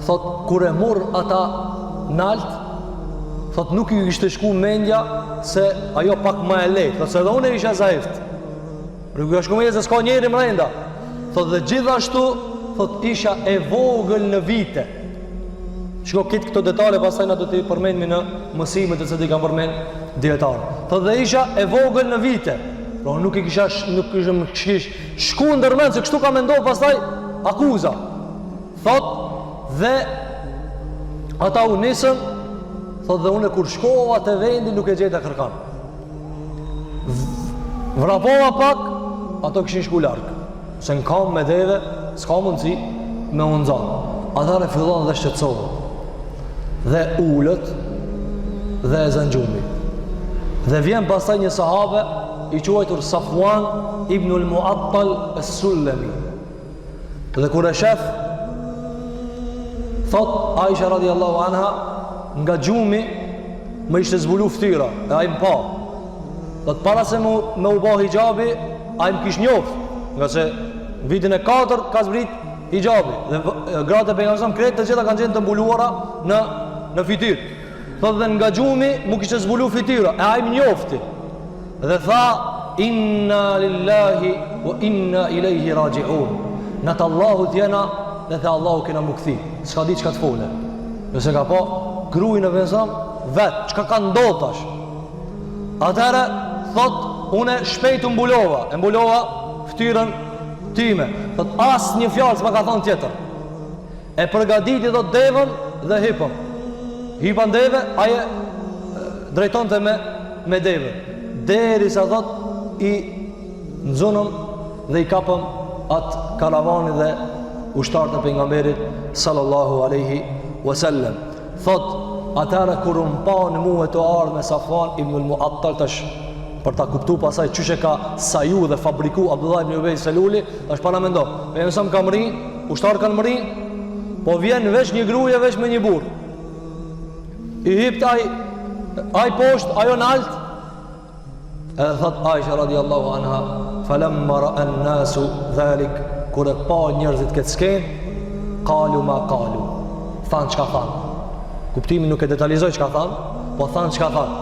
thot kur e mor ata nalt, thot nuk ju ishte shku mendja se ajo pak më e lehtë, thot se edhe unë isha zaift. Nuk ju shku mendja se s'ka njeri mrenda. Thot dhe gjithashtu, thot isha e vogël në vite. Shko kitë këto detale, pastaj na do t'i përmendmi në mësimet e se t'i kam përmend dietarë. Thot dhe isha e vogël në vite. Pra nuk kisha shku ndërmend se kështu ka mendohë pastaj akuza. Thot dhe ata u nisën, thot dhe unë kur shkova te vendi nuk e gjeta kërkan. Vrapova pak, ato kishin shku larg. Se në kam me deve, s'ka mundësi me unëzan. Atare fillon dhe shqetsohet. Dhe ullët dhe e zëngjumi. Dhe vjen pastaj një sahabe i quajtur Safwan ibnul Muattal as-Sullami. Dhe kur e shef, thot Aisha radiallahu anha, nga gjumi më ishte zbulu ftyra, e a i më pa. Thot para se me u ba hijabi, a i më kish njoft, nga se vitin e 4 ka zbrit hijabi. Dhe gratë e pejgamberit kretë të gjitha kanë qenë të mbuluara në fityr. Thot dhe nga gjumi mu kishte zbulu fityra, e a i më njofti. Dhe tha, inna lillahi wa inna ilaihi raji'un. Në të Allahu t'jena dhe the Allahu kena më këthi. S'ka di qka të fole. Nëse ka po, grujnë e vëzëm, vetë, qka ka ndodh tash. Atere, thot, une shpejt mbulova. E mbulova ftyrën time. Thot, as një fjalë s'ma ka thonë tjetër. E përgaditi thot devën dhe hipëm. Hipan deve, aje drejton të me deve. Deri sa thot, i nëzunëm dhe i kapëm atë karavani dhe ushtarët e pejgamberit sallallahu alaihi wasallam. Thot, atëra kur pa në muhe të ardhë me Safwan ibnul Muattal tash, për ta kuptu pasaj qyshe ka saju dhe fabriku Abdullah ibn Ubej Seluli, tash para mendo, e nësëm ka mëri, ushtarë kanë mëri, po vjen veç një gruje, veç me një burr. I hipt aj poshtë, ajo nalt. Edhe thot Aisha radiallahu anha, falamma ra'an nasu dhalik, kur e pa njerëzit këtë skenë, kalu ma kalu, thanë qka thanë. Kuptimi nuk e detalizoj qka thanë, po thanë qka thanë.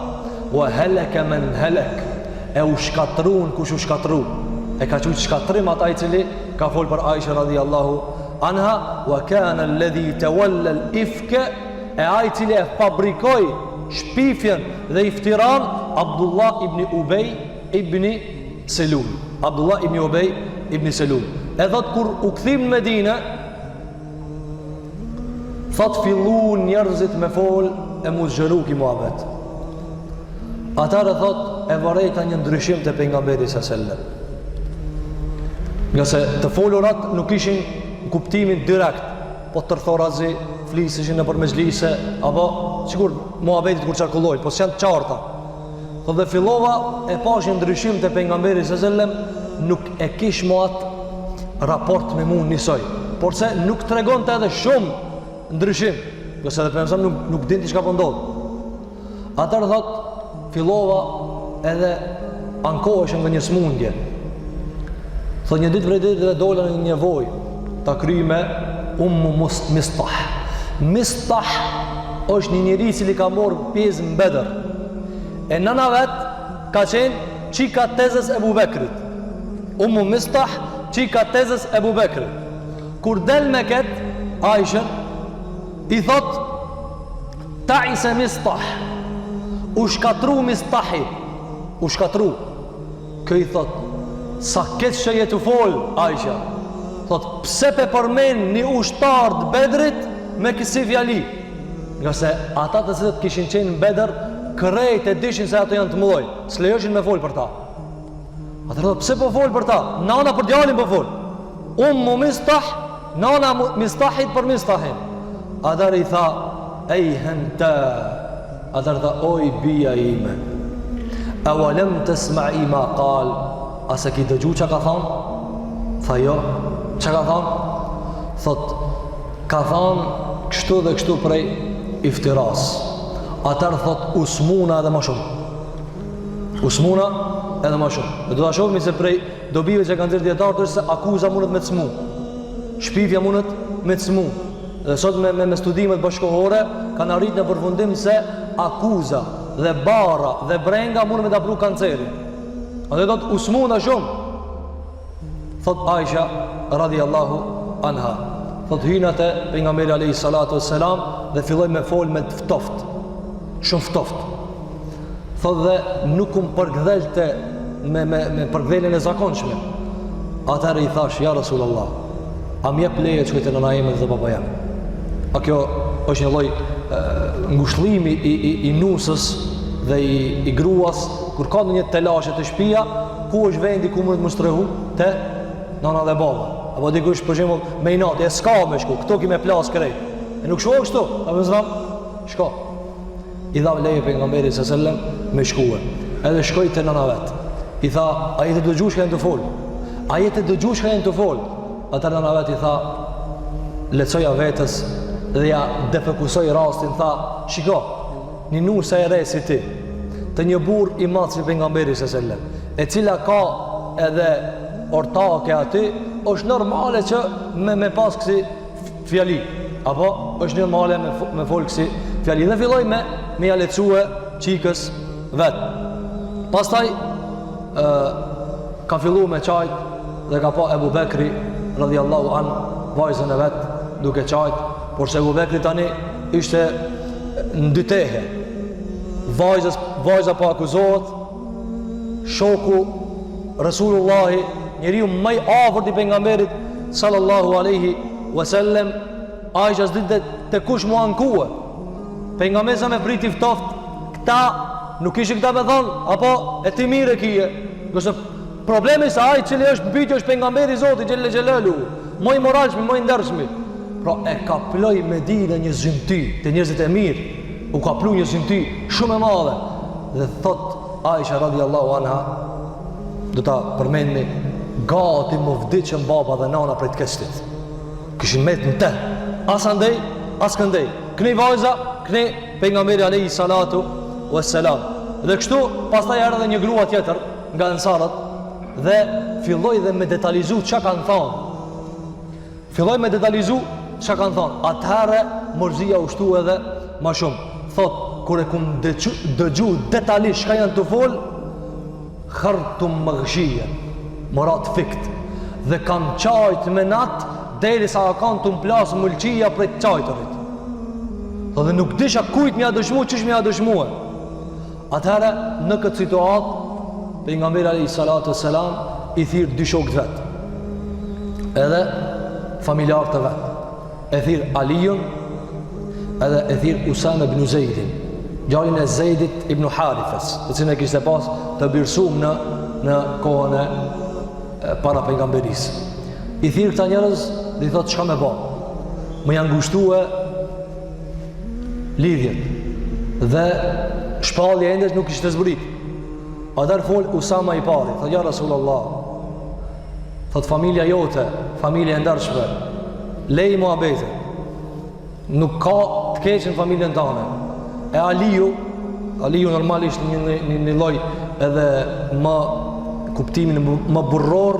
Wa heleke men helek, e u shkatrun kush u shkatru. E ka qujtë shkatrim ata i cili ka folë për Aisha radiallahu anha, wa kana alladhi tawalla al-ifka, e ai i cili e fabrikoi shpifjen dhe iftiran, Abdullah ibn Ubej ibn Selul. Abdullah ibn Ubej ibn Selul. E thot kur u kthim në Medinë, thot fillu njerëzit me fol e mu zgjeru ki muhabet. Atare thot e vërejta një ndryshim të pejgamberi s.a.s. Nga se të folurat nuk ishin në kuptimin direkt, po të tërthorazi, flisishin në për mezhlise, apo sikur muhabetit kur qarkullojnë, po s'janë qarta. Thot dhe fillova e pash një ndryshim të pejgamberi s.a.s. nuk e kish mu atë raport me mu njësoj, por se nuk të regon të edhe shumë ndryshim, nëse edhe për nuk din të shka pëndodh. Atër thot, fillova edhe ankoheshen nga një smundje. Thot një ditë vrej ditëve dola në një voj, ta kry me Mistah. Mistah është një njëri cili ka morë pjesë në Bedër. E nëna vetë ka qenë qika tezës Ebu Bekrit. Mistah, qika tezës Ebu Bekrit. Kur del me ketë, Aishën, i thot, ta i se Mistah, u shkatru Mistahi, u shkatru. Kë i thot, sa ketë që jetu folë, Aisha, thot, pse pe përmen një ushtar të Bedrit me kësi fjali? Nga se ata të cilët kishin qenë në Bedr, kërejt e dishin se ato janë të mëdoj, s'lejoshin me folë për ta. Ata thot, pse po folë për ta? Nana për djalin po folë. Mistah, nana Mistahit për Mistahin. Atër i tha, ejhen ta, atër tha, oj bia ime, awalem të sma'i ma kal, ase ki dëgju që ka thonë? Tha jo, që ka thonë? Thot, ka thonë kështu dhe kështu prej iftiras. Atër thot usmuna edhe ma shumë. Usmuna edhe ma shumë. Dhe do të shohmi se prej dobive që kanë dhirë djetarët është se akuza mundet me të smu. Shpifja mundet me të smu. Dhe sot me studimet bashkohore kanë arrit në përfundim se akuza dhe bara dhe brenga mundet me të apru kancerin. A dhe do të usmuna shumë. Thot Aisha radiallahu anha. Thot hynate pejgamberi alayhi salatu wassalam dhe filloi me fol me ftoft. Shumë ftoft. Thot dhe nuk përgdhelte me përgdheljen e zakonshme. Atëherë i thash, ja Rasulullah, a më jep leje që të nëna ime dhe baba jam. A kjo është një lloj ngushëllimi i nusës dhe i gruas kur ka ndonjë telashe të shtëpia, ku është vendi ku mund të mos trehu te nëna dhe baba. Apo dikush për shembull me inat, e s'ka me shku, këto ki me plas krejt. E nuk shkoj kështu, apo zram, shko. I dha leje pejgamberit sallallahu alajhi wasallam me shkuë. Edhe shkoi te nëna vet. I tha, a jetë dëgjush ka janë të fol? A jetë dëgjush ka janë të fol? Atër nëna vet i tha, lecoja vetës dhe ja defekusoj rastin, tha, shiko, një nusë e re si ti, të një burr i madh si pejgamberi sallallahu alajhi wasallam, e cila ka edhe ortake aty, është normale që me pas kësi fjali, apo është normale me fol kësi fjali, dhe filloj me ja lecue qikës vetë. Pastaj ka fillu me qajt dhe ka pa Ebu Bekri radhiyallahu an vajzën e vetë duke qajt, por se Ebu Bekri tani ishte në dy tehe. Vajza po akuzohet, shoku Rasulullahi, njeriu më i afërt i pejgamberit sallallahu alaihi wasallam, Aisha s'dinte te kush mua ankuë. Pejgamberi sa me priti ftoft, këta nuk ishin këta me thonë, apo e ti mire kije. Nëse problemi sa ai cili është mbyty është pejgamberi i Zotit xhelle xhelalu, më i moralshëm, më i ndershëm. Pra e ka ploj Medinë një zymty te njerëzit e mirë, u ka plu një zymty shumë e madhe. Dhe thot Aisha radhiyallahu anha, do ta përmendni, gati më vdiqën baba dhe nana prej të kestit. Kishin met në te, as andej, as këndej. Këni vajza, këni pejgamberi alayhi salatu wassalam. Dhe kështu, pastaj erdhi një grua tjetër nga ansarët dhe filloi dhe me detalizu çka kanë thonë. Filloi me detalizu çka kanë thonë. Atëherë morzia u shtu edhe më shumë. Thot, kur e kum dëgju detalisht çka janë të fol, khartum maghshiya, morat fikt, dhe kanë qajt me nat derisa kanë të mplas mulçia për të qajtërit. Dhe nuk disha kujt më ia dëshmu, çish më ia dëshmuar. Atëherë në këtë situatë pejgamberi alayhi salatu wassalam i thirr dy shokët vet. Edhe familjarët e vet. E thirr Aliun edhe e thirr Usama ibn Zeidin, djalin e Zeidit ibn Harithas, të cilin e kishte pas të birsuar në kohën e para pejgamberisë. I thirr këta njerëz dhe i thot çka më bë. Më janë ngushtuar lidhjet dhe shpallja ende nuk ishte zbrit. Atëherë fol Usama i pari, thot ja Rasulullah, thot familja jote, familja e ndershme, lej muhabete, nuk ka të keqën familjen tane. E Aliu normalisht një lloj edhe më kuptimin më burror,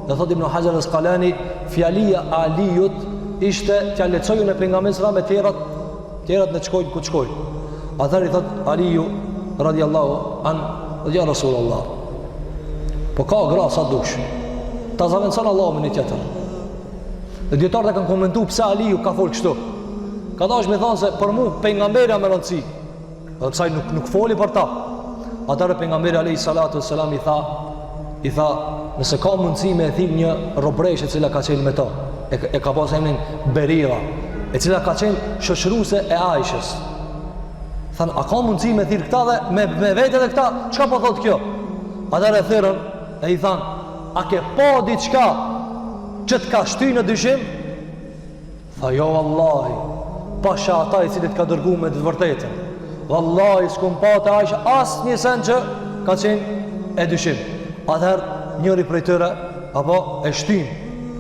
dhe thot Ibn Hajar al-Asqalani, fjalia Aliut ishte t'ja lecojë në pejgamberin sa me tjerat në çkojnë ku çkojnë. Atëherë i thot Aliu radhiyallahu an, ja Rasulullah, po ka gra sa dush, ta zaventson Allahu me një tjetër. Dhe dietarët kanë komentuar pse Aliu ka fol kështu. Ka dash me thonë se për mua pejgamberi më rëndësi, dhe pse nuk foli për ta. Atëherë pejgamberi alayhi salatu wassalam i tha, nëse ka mundësi me e thirr një robreshe e cila ka qenë me to, e ka pas emrin Berira, e cila ka qenë shoqëruese e Aishës. Thanë, a ka mundësi me thirr këta dhe me vete dhe këta, çka po thot kjo? Atëherë e thirrën e i thanë, a ke pa diçka që të ka shty në dyshim? Tha, jo vallahi, pasha ata i cilit ka dërgu me të vërtetën. Vallahi, s'kum pa të Aisha asë një sen që ka qenë e dyshim. Atëherë njëri prej tyre apo e shtyn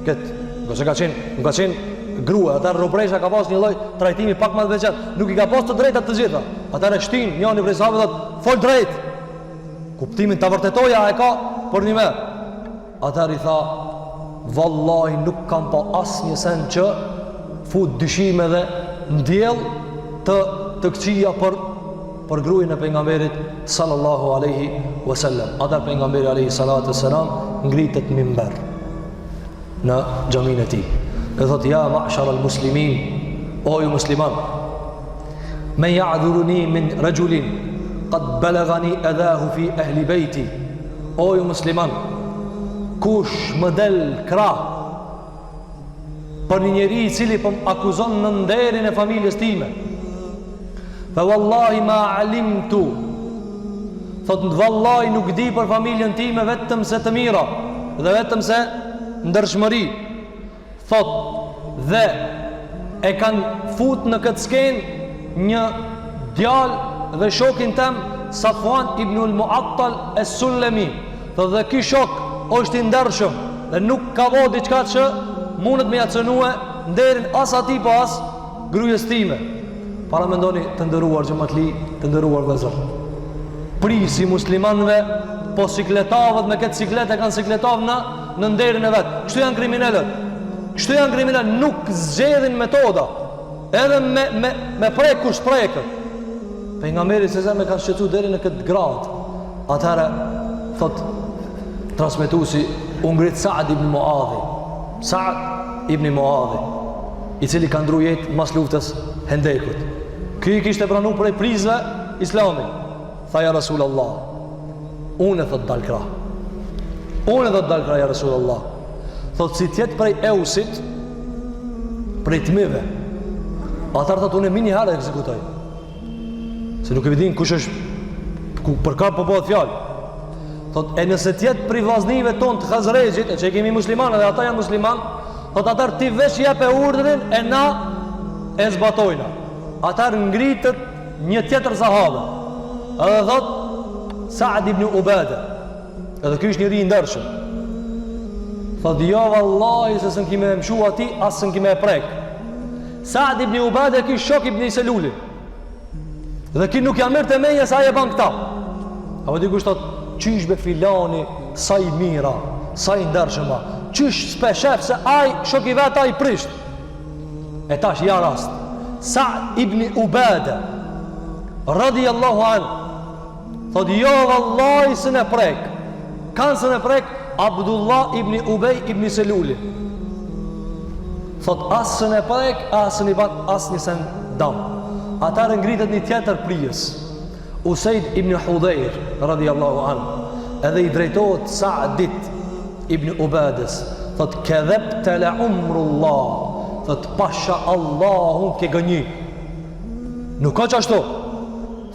këtë, nëse ka qenë grua, ata robresha ka pas një lloj trajtimi pak më të veçantë, nuk i ka pas të drejtat të gjitha. Ata e shtin, njëri prej sahabëve thotë, "Fol drejt." Kuptimin ta vërtetoja e ka për një merë. Ata i tha, "Vallahi nuk kam pa asnjë sen që fut dyshime dhe ndjell të këqija për gruajën e pejgamberit sallallahu alaihi wasallam." Ata pejgamberi alaihi salatu wassalam ngritet minber në xhamin e tij. E thot, "Ja ma'shara al-muslimin, o ju musliman, men ya'dhuruni min rajulin qad balagani adahu fi ahli bayti." O ju musliman, kush më del krah për një njeri i cili po më akuzon në nderin e familjes time, fa wallahi ma alimtu, thot, vallahi nuk di për familjen time vetëm se të mira dhe vetëm se ndërshmëri, thot, dhe e kanë fut në këtë skenë një djalë dhe shokin tem Safwan ibn al-Mu'attal es-Sulemi, thot, dhe ky shok është i ndershëm dhe nuk ka vë diçka që mundet me ja cënue nderin as ati po as gruajës time. Para mendoni të ndëruar xhamatli, të ndëruar vëllezër, prisi muslimanëve po sikletavët me këtë sikletë kanë sikletavë në nderin e vet. Kështu janë kriminalët. Kështu janë kriminalët, nuk zgjedhin metoda. Edhe me prek kush prekët. Pejgamberi se me kanë shqetësuar deri në këtë grad. Atëherë thot transmetuesi u ngrit Sa'd ibn Muadhi. Sa'd ibn Muadhi, i cili ka ndruar jetë mas luftës Hendekut. Ky i kishte pranuar prej prizve Islamin. Tha, ja Rasulullah, unë thot dal krah. Unë thot dal krah, ja Rasulullah. Thot, si tjetë prej Eusit, prej tmive. Atar thot, unë e mini herë ekzekutoj. Se nuk e vidin kush është, për ka po bëhet fjalë. Thot, e nëse tjetë prej vllaznive tonë të Khazrejit, e që e kemi muslimanë dhe ata janë muslimanë, thot, atar ti veç jepe urdhrin e na e zbatojna. Atar ngritët një tjetër sahabe. Edhe thot, Sa'd ibn Ubada, edhe ky është njëri i ndershëm. Thot, jo vallahi se s'm kime mshu ati, as s'm kime prek. Sa'd ibn Ubada ky shok ibn Seluli. Dhe ky nuk ja merr të menja sa e ban këta. Apo dikush thot, qysh be filani, sa i mira, sa i ndershëm, qysh s'pe shef se ai shok i vet ai prisht. E tash ja rast. Sa'd ibn Ubada radiyallahu anhu thot, jo vallahi së ne prek. Kanë së ne prek Abdullah ibn Ubej ibn Seluli. Thot, as së ne prek, as në i ban as një sen dam. Atar ngritet një tjetër prijës, Usaid ibn Hudhair radiyallahu anhu, edhe i drejtohet Sa'dit ibn Ubadës. Thot, kedhebte le umrullah, thot, pasha Allahun ke gënji. Nuk ka qashtu.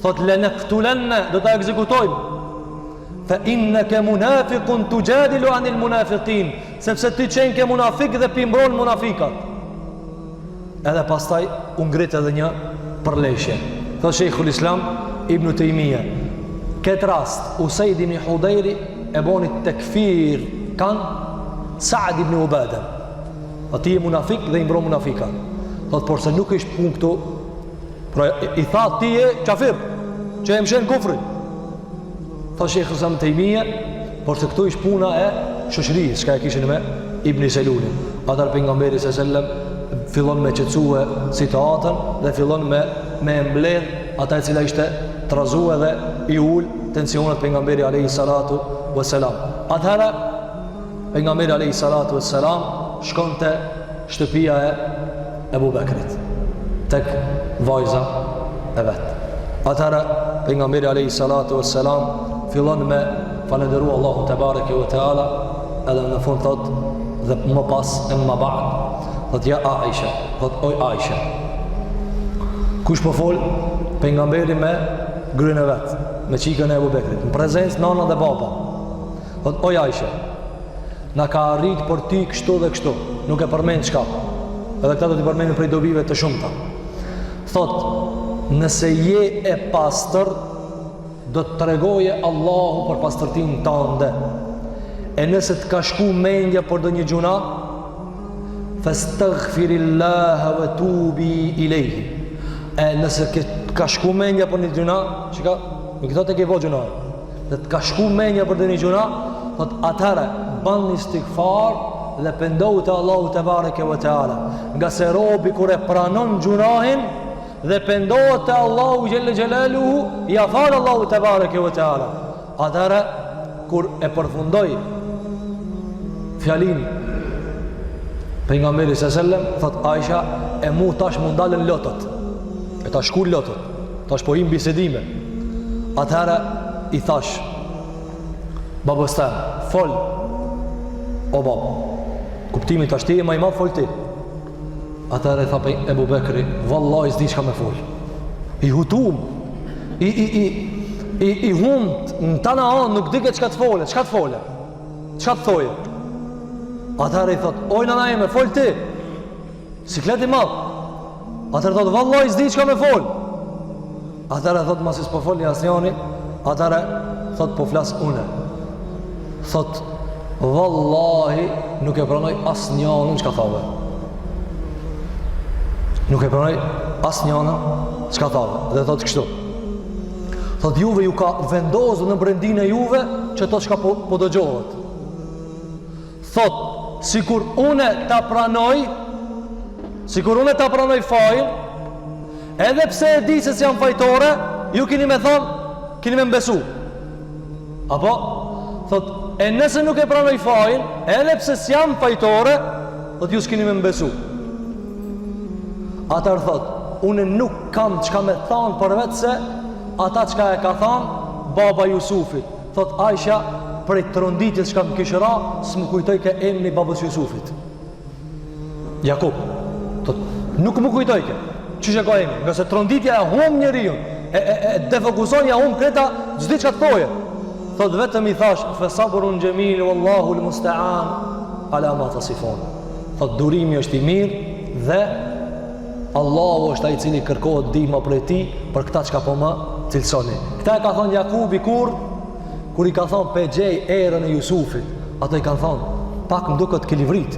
Thot, le ne këtulenne, do ta ekzekutojmë. Fa innaka munafiqun tujadilu anil munafiqin, sepse ti qenë ke munafik dhe pimbron munafikat. Edhe pastaj u ngrit edhe një përleshje. Thot Sheikhul Islam Ibn Taymija, këtë rast Usaid ibn Hudhairi e boni tekfir kanë Sa'd ibn Ubada. Ati e munafik dhe i mbron munafikat. Thot, por se nuk ishte punë këtu, pra i tha ti e kafir, që e mshen kufrin. Tha Sheikhul Islam Taymija, por se këtu ishte puna e shoqërisë, çka e kishin me Ibn Selulin. Atar pejgamberi sallallahu fillon me qetësue situatën dhe fillon me mbledh ata e cila ishte trazuar dhe i ul tensionet pejgamberi alayhi salatu wassalam. Atëherë pejgamberi alayhi salatu wassalam shkonte shtëpia e Ebu Bekrit tek vajza e vet. Atëherë pejgamberi alayhi salatu wassalam fillon me falënderu Allahu te bareke ve teala, edhe në fund thot, dhe më pas e më ba'd thot, ja Aisha, thot, oj Aisha, kush po fol? Pejgamberi me gryen e vet, me çikën e Ebu Bekrit, në prezencë nana dhe baba. Thot, oj Aisha, na ka arrit për ty kështu dhe kështu, nuk e përmend çka. Edhe këta do t'i përmendin prej dobive të shumta. Thot, nëse je e pastër, do të tregoje Allahu për pastërtinë tënde. E nëse të ka shku mendja për do një gjuna, fastaghfirillaha wa tubi ilayhi. E nëse ka shku menja për një gjuna, që ka, në këto të ke po gjuna, dhe të ka shku menja për një gjuna, thot atëre, ban një istighfar dhe pëndohu të Allahu te bareke ve teala. Nga se robi kur e pranon gjunahin dhe pëndohu të Allahu gjelle gjelaluhu, ja falë Allahu te bareke ve teala. Atëre, kur e përfundoj fjalin pejgamberi s.a.s. thot Aisha, e mu tash mu ndalën lotët, e tash shku lotët, tash po im bisedime. Atëherë i thash babës tem, fol o babë, kuptimi tash ti e ma i madh, fol ti. Atëherë i tha Ebu Bekri, vallahi s'di çka me fol, i hutum, i humt në tana anë, nuk dike çka të fole, çka të thoje. Atëherë i thot, oj nana ime, fol ti, siklet i madh. Atëherë thot, vallahi s'di çka me fol. Atëherë thot, masi s'po fol një asnjani, atëherë thot, po flas une. Thot, vallahi nuk e pranoj asnjënin çka thave. Nuk e pranoj asnjënin çka thave. Dhe thot kështu. Thot, juve ju ka vendosur në brendin e juve që to çka po dëgjohet. Thot, sikur une ta pranoj fajin, edhe pse e di se s'jam fajtore, ju keni me thonë, keni me mbesu. Apo? Thot, e nëse nuk e pranoj fajin, edhe pse s'jam fajtore, thot, ju s'keni me mbesu. Atër thot, une nuk kam çka me thonë për vetë se ata çka e ka thonë baba Jusufit. Thot, Aisha, prej të rënditjes që kam kishëra, s'më kujtoj ke emni babës Jusufit. Jakub. Thot, nuk më kujtoj ke. Qështë e ka emni? Nga se të rënditja e hum njeriun, e defokuson ja hum kreta, zdi që ka të thoje. Thot, vetëm i thash, fe sabrun gjemilu, Allahu l-musta'an, ala ma të sifon. Thot, durimi është i mirë, dhe Allahu është ai i cili kërkohet ndihma prej ti, për këta që ka po më cilësoni. Këta e ka thonë Jakubi kur i ka thonë pe gjej erën e Jusufit, ato i kanë thonë, pak më duket ke livrit.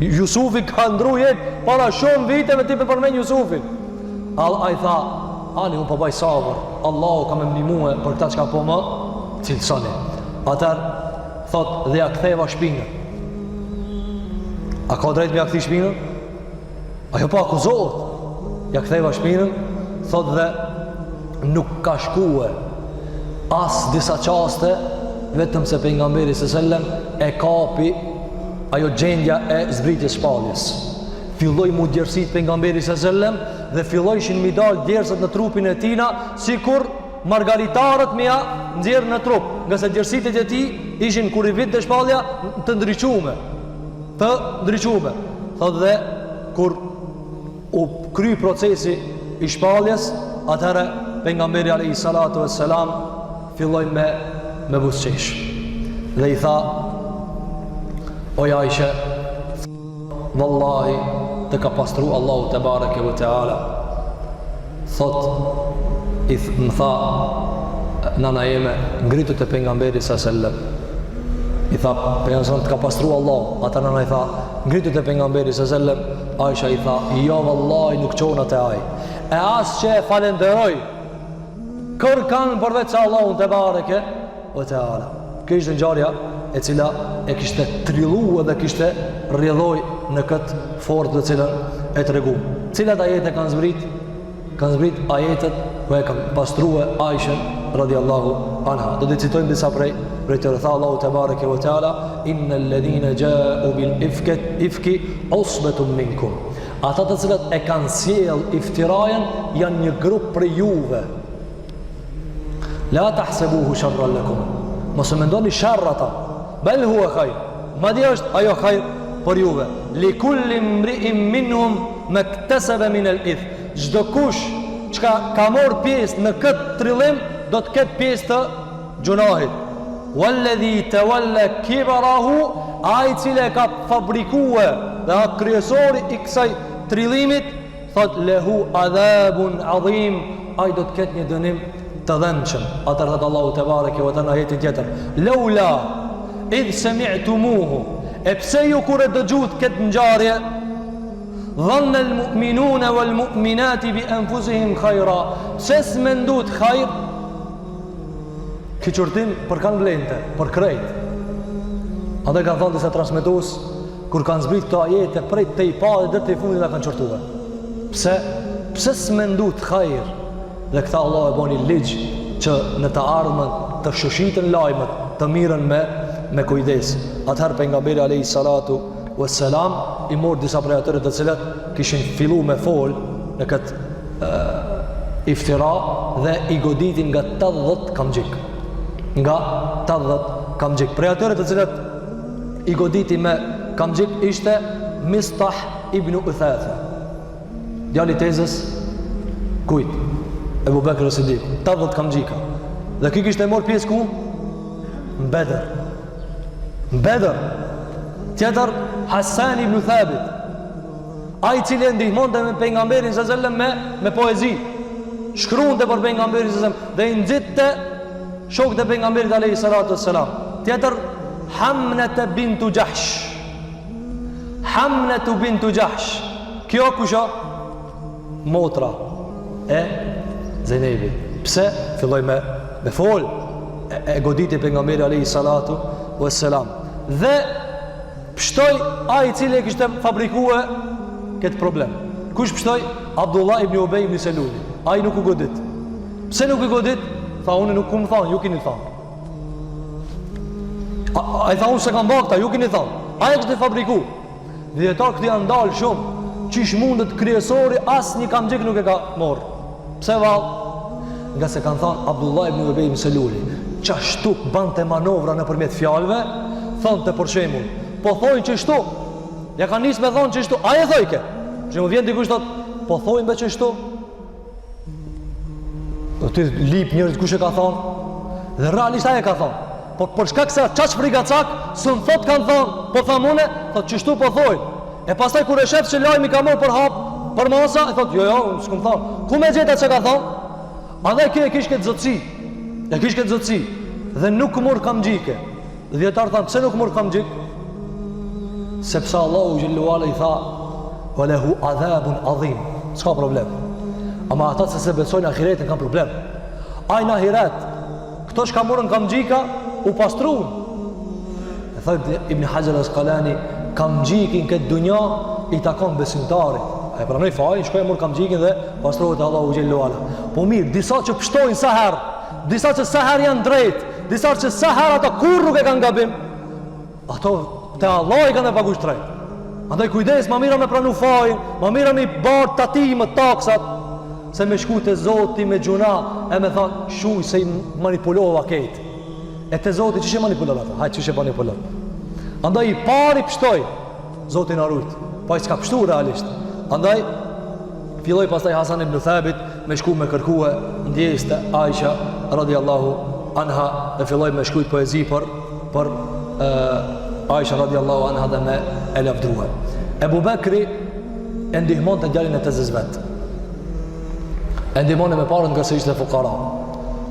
Jusufi ka ndru jetë para shumë viteve ti për përmen Jusufin. A i tha, ani unë po baj sabër, Allahu ka me mnimue për këta që ka po më cilësoni. Atër, thot, dhe ja ktheva shpinën. A ka drejt me ja kthi shpinën? Ajo pa akuzohet. Ja ktheva shpinën, thot, dhe nuk ka shkue as disa qaste, vetëm se pejgamberi s.a.s. e kapi ajo gjendja e zbritjes shpalljes. Filloi mu djersit pejgamberi s.a.s. dhe fillojshin mi dal djersat në trupin e tina, sikur margaritarët me ja nxjerr në trup, nga se djersitet e tij ishin kur i vit të shpallja të ndriqume. Thot, dhe kur u kry procesi i shpalljes, atëherë pejgamberi alayhi salatu wassalam filloj me busqesh dhe i tha, o Aisha, vallahi të ka pastru Allahu te bareke ve teala. Thot, më tha nana jeme, ngritu te pejgamberi s.a.s. I tha, pejgamberi të ka pastru Allahu. Ata nana i tha, ngritu te pejgamberi s.a.s. Aisha i tha, jo vallahi nuk qona te aj, e as që e falenderoj kër kanë përveç se Allahun te bareke ve teala. Kjo ishte ngjarja e cila e kishte trillu dhe kishte rrjedhoj në këtë fort të cilën e tregu. Cilat ajete kanë zbrit? Kanë zbrit ajetet ku e kanë pastruar Aishën radhiyallahu anha. Do të citojmë disa prej të tha Allahu te bareke ve teala, innal ladhina ja'u bil ifki usbatun minkum. Ata të cilët e kanë sjell iftirajen janë një grup prej juve. La tahsebuhu sharran lakum. Mos e mendoni sharr ata. Bel huwa khair. Madje është ajo khair për juve. Li kulli imri'in minhum maktasaba min al-ith. Çdo kush që ka marrë pjesë në këtë trillim do të ketë pjesë të gjunahit. Walladhi tawalla kibarahu, ai cili ka fabrikuar dhe kryesori i kësaj trillimit, thot lehu adhabun adhim, ai do të ketë një dënim të dhenshëm. Atëherë thot Allahu te bareke ve teala ajetin tjetër, laula idh sami'tumuhu, E pse ju kur e dëgjut këtë ngjarje, dhanna al-mu'minuna wal-mu'minati bi anfusihim khayra, pse s'mendut khajr? Ky çortim për kanë vlente, për krejt. Ata kanë thënë disa transmetues kur kanë zbrit këto ajete prej te i parë deri te fundit kanë çortuar. Pse s'mendut khajr? Dhe këta Allah e boni ligj që në të ardhmen të shëshitën lajmet, të mirën me kujdes. Atëherë pejgamberi alayhi salatu wassalam i mor disa prej atyre të cilët kishin fillu me fol në këtë iftira dhe i goditin nga 80 kamxhik. Nga 80 kamxhik. Prej atyre të cilët i goditi me kamxhik ishte Mistah ibn Uthatha, djali tezës kujt? Ebu Bekr Siddiq, 80 kamxhika. Dhe ky kishte marrë pjesë ku? Në Bedër. Në Bedër. Tjetër Hasan ibn Thabit, ai i cili ndihmonte me pejgamberin sallallahu alajhi wasallam me poezi. Shkruante për pejgamberin sallallahu alajhi wasallam dhe i nxitte shokët e pejgamberit alayhi salatu wassalam. Tjetër Hamnata bintu Jahsh. Hamnatu bintu Jahsh. Kjo kusha? Motra e Zenebi. Pse? Filloj me fol e goditi pejgamberi alayhi salatu wassalam. Dhe pështoj ai i cili kishte fabrikuar këtë problem. Kush pështoj? Abdullah ibn Ubay ibn Selul. Ai nuk u godit. Pse nuk u godit? Tha unë nuk kum thon, ju keni thon. Ai tha unë se kam bakta, ju keni thon. Ai kishte fabriku. Dietar këtu janë ndal shumë. Qish mundet kryesori asnjë kamxhik nuk e ka marr. Pse vall? Nga se kanë thënë Abdullah ibn Ubay ibn Selul, çashtu bante manovra nëpërmjet fjalëve, thonte për shembull, po thojnë çështu. Ja kanë nisë me thonë çështu. Ai e thojke. Për shembull vjen dikush thotë, po thojnë me çështu. Do të lip njerëz kush e ka thonë? Dhe realisht ai e ka thonë. Po për shkak se çaç frigacak, s'un thot kanë thonë, po thamune, thotë çështu po thojnë. E pastaj kur e shef se lajmi ka marrë për hap, për masa, e thotë, jo, s'kum thonë. Ku me gjeta çka ka thonë? Andaj kjo e kish këtë zotësi. E kish këtë zotësi. Dhe nuk mor kamxhike. Dhe dietar thanë, pse nuk mor kamxhik? Sepse Allahu xhallahu ala i tha, "Wa lahu adhabun adhim." S'ka problem. Ama ata se besojnë ahiretin kanë problem. Ai në ahiret, këto që ka morën kamxhika u pastruan. E thotë Ibn Hajar al-Asqalani, kamxhikin këtë dunja i takon besimtarit. Ai pranoi fajin, shkoi mor kamxhikin dhe pastrohet Allahu xhallahu ala. Po mirë, disa që pështojnë sa herë, disa që sa herë janë drejt, disa që sa herë ata kur nuk e kanë gabim, ato te Allah i kanë paguajtur drejt. Andaj kujdes, ma mira me pranu fajin, ma mira me bart tatimet, taksat, se me shku te Zoti me gjuna e me thonë, shuj se i manipulova ketë. E te Zoti që she manipulova ata? Hajtë që she manipulova. Andaj i pari pështoj, Zoti na rujt, pa i s'ka pështu realisht. Andaj filloi pastaj Hasan ibn Thabit me shku me kërkue ndjes të Aisha radiallahu anha dhe filloi me shkujt poezi për Aisha radiallahu anha dhe me e lavdruhe. Ebu Bekri e ndihmon të djalin e të zëzvet. E ndihmon e me parën nga se ishte fukara.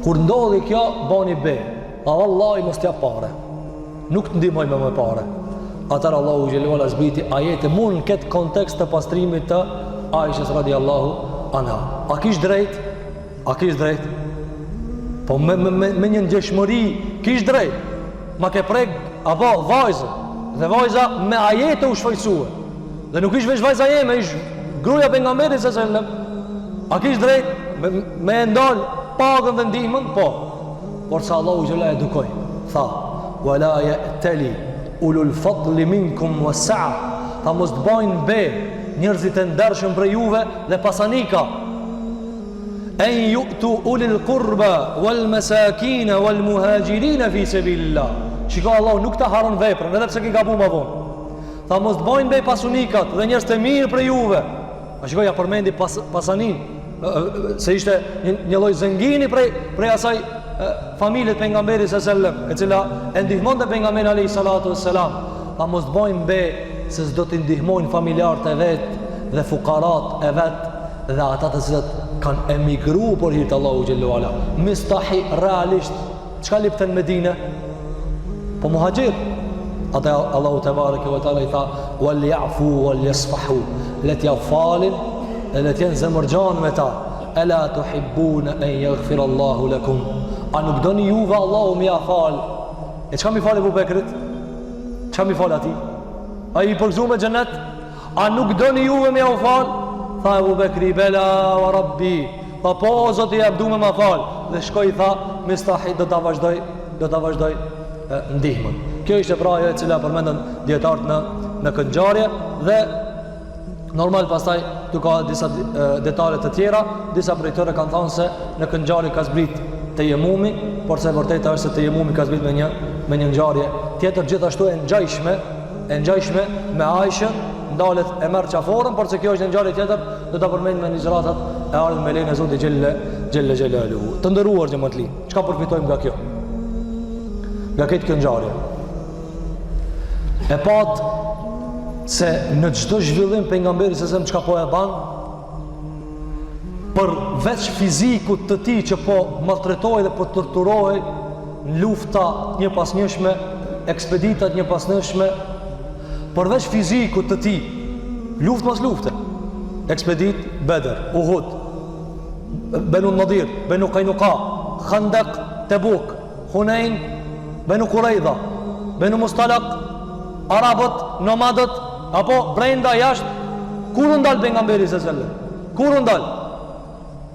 Kur ndodhi kjo, bani be. A vallahi mos t'ja pare. Nuk të ndihmoj me pare. Atër Allahu gjelluala zbriti ajete mund në këtë kontekst të pastrimit të Aishës radiallahu anha. A kish drejt? A kish drejt? Po me një ndjeshmëri kish drejt. Ma ke prek apo vajzë. Dhe vajza me ajete u shfaqsua. Dhe nuk ish veç vajza jeme, ish gruaja pejgamberit sallallahu alajhi wasallam. A kish drejt me ndal pagën dhe ndihmën? Po. Por sa Allahu xhela edukoi. Tha: "Wala ya'tali ulul fadli minkum was-sa'a." Ta mos të bajnë be njerëzit e ndershëm për juve dhe pasanika. En yu'tu ulil qurba wal masakin wal muhajirin fi sabilillah. Shiko Allah nuk ta haron veprën, edhe pse ke gabuar më vonë. Tha mos të bajnë be pasunikat dhe njerëz të mirë për juve. A shikoj ja përmendi pasanin, se ishte një lloj zëngini prej asaj familjet pejgamberit sallallahu alajhi wasallam, e cila e ndihmonte pejgamberin alayhi salatu wassalam. Tha mos të bajnë be se s'do të ndihmojnë familjarët e vet dhe fukarat e vet dhe ata të cilët kanë emigruar për hir të Allahu xhallahu ala. Mistahi realisht çka lipten në Medinë? Po muhaxhir. Ata Allahu te bareke ve teala I tha wal ya'fu wal yasfahu, le t'ja falin e le t'jen zemërgjan me ta. Ela tuhibbuna an yaghfira Allahu lakum, a nuk doni juve Allahu mi ja fal? E çka mi fal Abu Bekrit? Çka mi fal ati? A I përgzu me xhenet? A nuk doni juve mi ja fal? Tha Abu Bekri bela wa rabbi, tha po zoti ja du me ma fal. Dhe shkoi tha mistahi do ta vazhdoj ndihmën. Kjo ishte pra ajo e cila përmendën dietarët në këngjarje, dhe normal pastaj tu ka disa detale të tjera. Disa prej tyre kanë thënë se në këngjarje ka zbrit tejemumi, por se vërtet është se tejemumi ka zbrit me një ngjarje tjetër gjithashtu e ngjajshme me Aishën, ndalet e merr qaforën, por se kjo është një ngjarje tjetër, do ta përmend me nizratat e ardhmë me lejen e Zotit xhelle xhelaluhu. Të nderuar xhamatli, çka përfitojmë nga kjo? Nga këtë këngjarje e pat se në çdo zhvillim pejgamberi se çka po e ban për veç fizikut të tij që po maltretohej dhe po torturohej në lufta një pas njëshme, ekspeditat një pas njëshme, përveç fizikut të tij, luftë pas lufte, ekspedit Bedr, Uhud, Banu Nadir, Banu Qainuqa, Khandaq, Tabuk, Hunain, Banu Quraidha, Banu Mustalaq, Arabët, nomadët, apo brenda jashtë, kur u ndal pejgamberi sallallahu alajhi wasallam? Kur u ndal?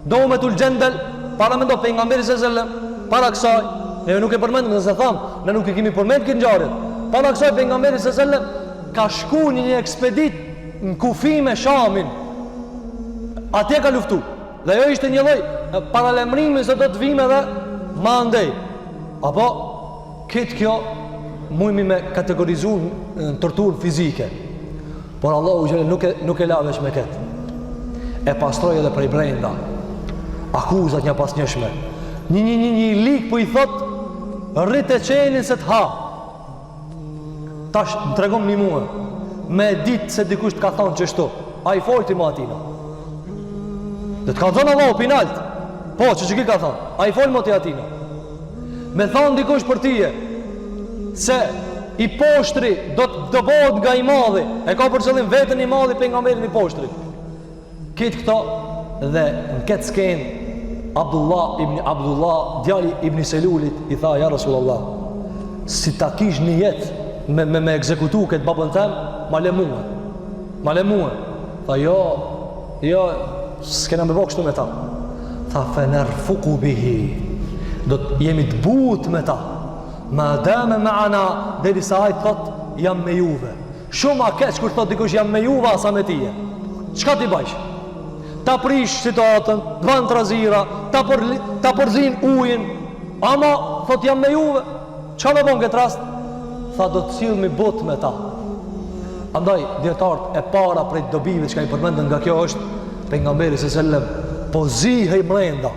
Dometul Jandal, para mendo pejgamberi sallallahu alajhi wasallam, para kësaj, ne nuk e përmendëm se tham, ne nuk e kemi përmendur këtë ngjarje. Para kësaj pejgamberi sallallahu alajhi wasallam ka shkuar në një ekspedit në kufi me Shamin. Atje ka luftu. Dhe ajo ishte një lloj paralemrimi se do të vime edhe më andej. Apo kjo mujmi me kategorizu në torturë fizike, por Allahu nuk e la veç me këtë, e pastroj edhe prej brenda akuzat një pas njëshme, një lik po I thot rrit e qenin se t'ha, tash më tregom një muë me ditë se dikush t'ka thonë qështu, a I folti ma atina dhe t'ka thonë Allahu pinalt, po që ki ka thonë, a I folti ma atina, me thonë dikush për tije se I poshtri do të bëhet nga I madhi, e ka për qëllim vetën I madhi pejgamberin I poshtrit. Këtë këto dhe në këtë skenë Abdullah djali ibn Selulit I tha ja Rasulullah, si ta kish një jetë me ekzekutu këtë babën tem, ma le muë. Tha jo, s'kena me bëk kështu me ta. Tha fenerfuku bihi, do të jemi të but me ta. Ma dame me ana, deri sa ajtë thot jam me juve. Shumë a keq kur thot dikush jam me juve asa me tije. Qka ti bajsh? Ta prish situatën, dvan të razira, ta përzin ujin, ama thot jam me juve. Qa me bon këtë rast? Tha do të cilë mi bot me ta. Andaj, djetartë e para prej dobive që ka I përmendën nga kjo është pejgamberi s.a.s. po zihej mrenda,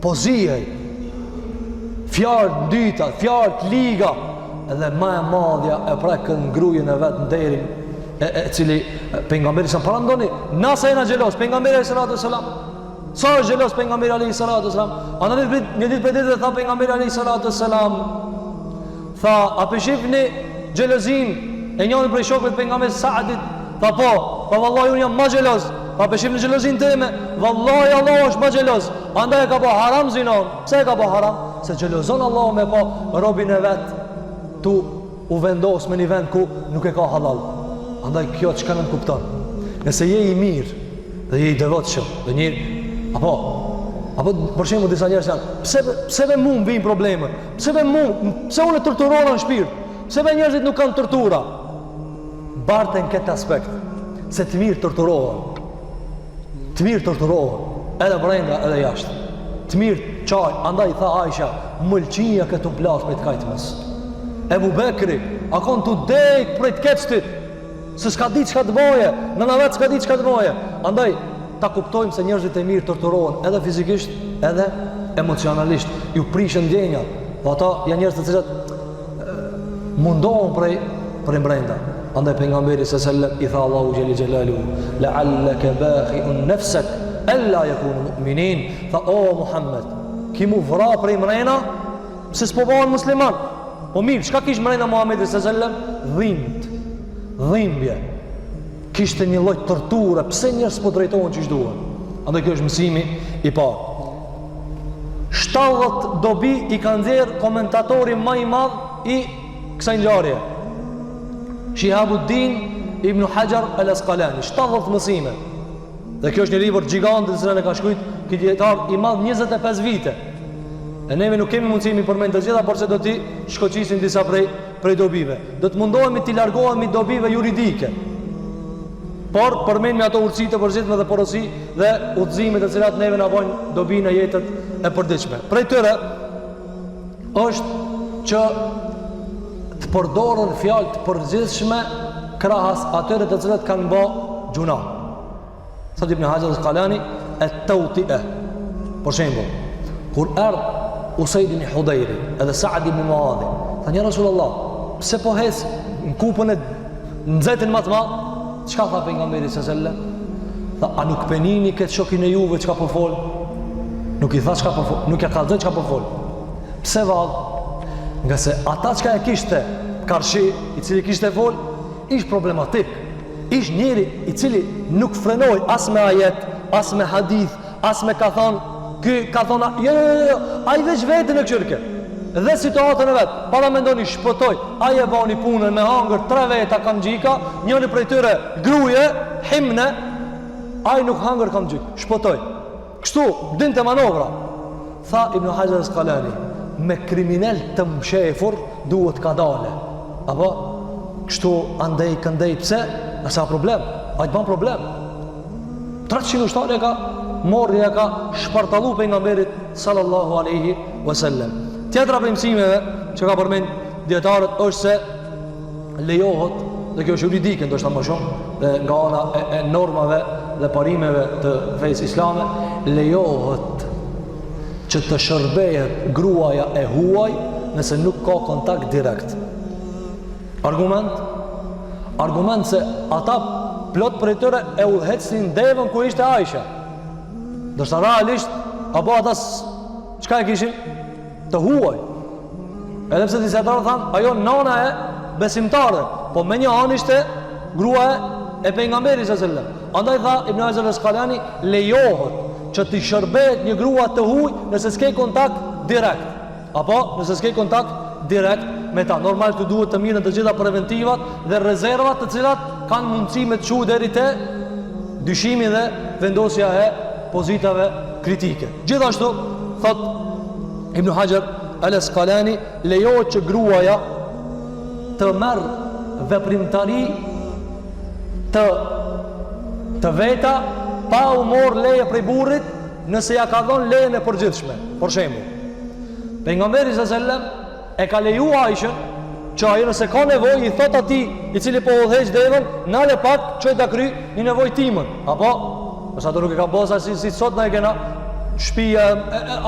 po zihej fjarë dyta, fjarë liga, edhe ma e madhja e prekën ngrujën e vetë në derin e cili pejgamberi sa parandoni, nasa e na gjelos pejgamberi s.a.s. Sa është gjelos pejgamberi s.a.s. A në një ditë për ditë dhe tha pejgamberi s.a.s. Tha, a pëshifni gjelozin e njënë prej shokët pejgamberi Saadit? Tha po, vallahi unë jam ma gjelos. Tha pëshifni gjelozin të ime? Vallahi Allah është ma gjelos. Andaj e ka po haram zinon. Pse e ka po haram? Se gjelozon Allah me po robin e vetë tu u vendos me një vend ku nuk e ka halal. Andaj kjo që ka në kupton, nëse je I mirë dhe je I devotshëm dhe njërë apo për shembull disa njerëz janë pse me mu vijnë probleme, pse unë torturova në shpirt, pse me njerëzit nuk kanë tortura, barten këtë aspekt se të mirë torturohen edhe brenda edhe jashtë, të mirë qaj. Andaj tha Aisha, mëlqinja këtu plas me të kajtëmës. Ebu Bekri a kon të dejk prej të keçtit, se s'ka ditë çka të boje, në vetë s'ka ditë çka të boje. Andaj ta kuptojmë se njerëzit e mirë torturohen edhe fizikisht edhe emocionalisht, ju prishën ndjenjat, po ata janë njerëz të cilët mundohen prej brenda. Andaj pejgamberi sallallahu I tha Allahu xheli xhelalu la'allaka bakhi'un nafsak alla yakunu mu'minin. Tha o Muhammed, ki mu vra prej mrena se s'po bëhen musliman. Po mirë, çka kishte mrena Muhamedi sallallahu alaihi wasallam? Dhimbje. Kishte një lloj torture, pse njerëz po drejtohen çish duan. Andaj kjo është mësimi i parë. 70 dobi i ka nxjerr komentatori më i madh i kësaj ngjarje. Shihabuddin Ibn Hajar al-Asqalani, 70 mësime. Dhe kjo është një libër gjigant që e ka shkruar ky dietar i madh 25 vite. E neve nuk kemi mundësi mi përmend të gjitha, por se do t'i shkoqisim disa prej dobive. Do të mundohemi t'i largohemi dobive juridike. Por përmendmi ato urtësi të përzitshme dhe porosi dhe udhëzimet të cilat neve na bojnë dobi në jetët e përditshme. Prej tyre është që të përdoren fjalë të përzitshme krahas atyre të cilat kanë bë gjuna. Thot Ibn Hajar al-Asqalani at-tawti'a. Për shembull, kur erdh Usaid ibn Hudayr edhe Sa'd ibn Muadh, thanë ja Rasulullah, pse po hes në kupën e nxehtën më të madh? Çka tha pejgamberi sallallahu alajhi wasallam? Tha, a nuk penini këtë shokin e juve çka po fol? Nuk i tha çka po fol, nuk ja kallzoi çka po fol. Pse vallë? Nga se ata çka e kishte karshi, i cili kishte fol, ish problematik. Ish njeri i cili nuk frenoi as me ajet, as me hadith, as me ka thonë, ky ka thonë, jo, ai veç vetë në kërke. Dhe situatën e vetë, para me ndoni shpëtoj, ai e bani punën me hangër, 3 veta kam gjika, njëri prej tyre gruje, himne, ai nuk hangër kam gjik, shpëtoj. Kështu, dinte manovra. Tha Ibn Hajar al-Asqalani, me kriminal të mshefur duhet ka dale. Apo, kështu andej këndej, pse? Asa problem, ai të ban problem. 300 ushtarë e ka morri, e ka shpartallu pejgamberit sallallahu alaihi wasallam. Tjetra për mësimeve që ka përmend dietarët është se lejohet, dhe kjo është juridike ndoshta më shumë, dhe nga ana e normave dhe parimeve të fesë islame, lejohet që të shërbehet gruaja e huaj nëse nuk ka kontakt direkt. Argument se ata plot për e tëre e udhëhecnin devën ku ishte Aisha. Dërsa realisht, apo ata çka e kishin? Të huaj. Edhe pse dietarët thanë, ajo nana e besimtare, po me një anë ishte grua e pejgamberit sallallahu alajhi wasallam. Andaj tha Ibn Hajar al-Asqalani, lejohet që të shërbehet një grua të huaj nëse s'ke kontakt direkt. Apo nëse s'ke kontakt direkt me ta. Normal të duhet të mirën të gjitha preventivat dhe rezervat të cilat kanë mundësi me të çu deri te dyshimi dhe vendosja e pozitave kritike. Gjithashtu thot Ibn Hajar al-Asqalani, lejohet që gruaja të merr veprimtari të veta pa u marr leje prej burrit nëse ja ka dhënë lejen e përgjithshme. Për shembull, pejgamberi sallallahu alajhi wasallam e ka leju Aishën që ajo nëse ka nevojë i thot atij i cili po udhëheq devën, nale pak çoj ta kry një nevojë timën. Apo ose ato nuk e ka bosa si sot na e kena shtëpia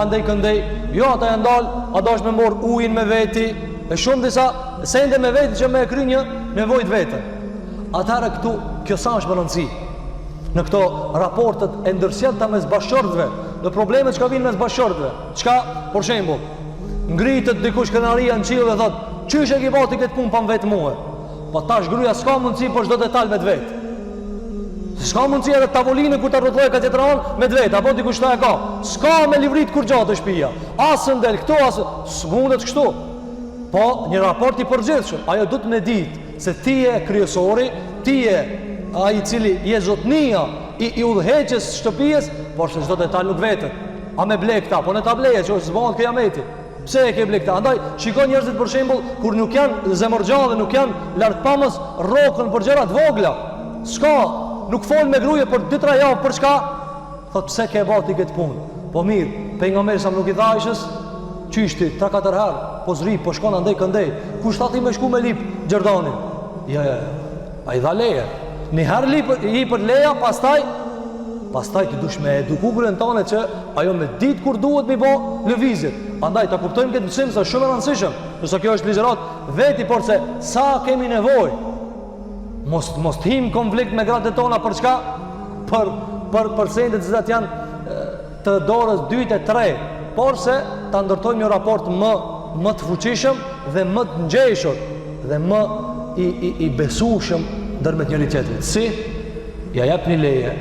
andej këndej. Jo, ata janë dal, a dash me marr ujin me veti, e shumë disa sende me veti që me e kry një nevojë të vetën. Atëra këtu kjo sa është më rëndësi në këto raportet e ndërsjellta mes bashkëshortëve, dhe problemet që ka vinë mes bashkëshortëve. Çka, për shembull, ngritet dikush krenaria në qiell dhe thot, "Çysh e ke bati këtë punë pa vetë mua?" Po tash gruaja s'ka mundësi për çdo detaj me vetë. S'ka mundësi edhe tavolinë kur ta rrotulloj ka tjetër anë me vetë, apo dikush ta e ka. S'ka me livrit kur gjatë shtëpia. Asën del këto, asë s'mundet kështu. Po një raport i përgjithshëm, ajo duhet me ditë se ti je kryesori, ti je ai i cili je zotnia i udhëheqjes shtëpisë, por se çdo detaj nuk vetën. A me ble këta, po ne ta bleje që s'bën kıyameti. Pse e ke ble këta? Andaj shikon njerëzit për shembull kur nuk janë zemërgjallë, nuk janë lartpamës, rrokën për gjëra të vogla. S'ka, nuk fol me gruaje për 2-3 javë për çka? Thot pse ke bati këtë punë? Po mirë, pejgamberi sa nuk i tha Aishës, qyshti 3-4 herë, po zri, po shkon andej këndej. Kush thati me shku me lip Gjerdanin? Ja, ai dha leje. Një herë i për leja, pastaj të dush me eduku gruën tane që ajo me ditë kur duhet mi bo lëvizjet. Andaj ta kuptojmë këtë mësim se shumë e rëndësishëm. Nëse kjo është ligjërat veti, por se sa kemi nevojë. Mos him konflikt me gratë tona për çka? Për sendet që janë të dorës 2 e 3, por se ta ndërtojmë një raport më të fuqishëm dhe më të ngjeshur dhe më i besueshëm ndërmjet njëri tjetrit. Si ja jep një leje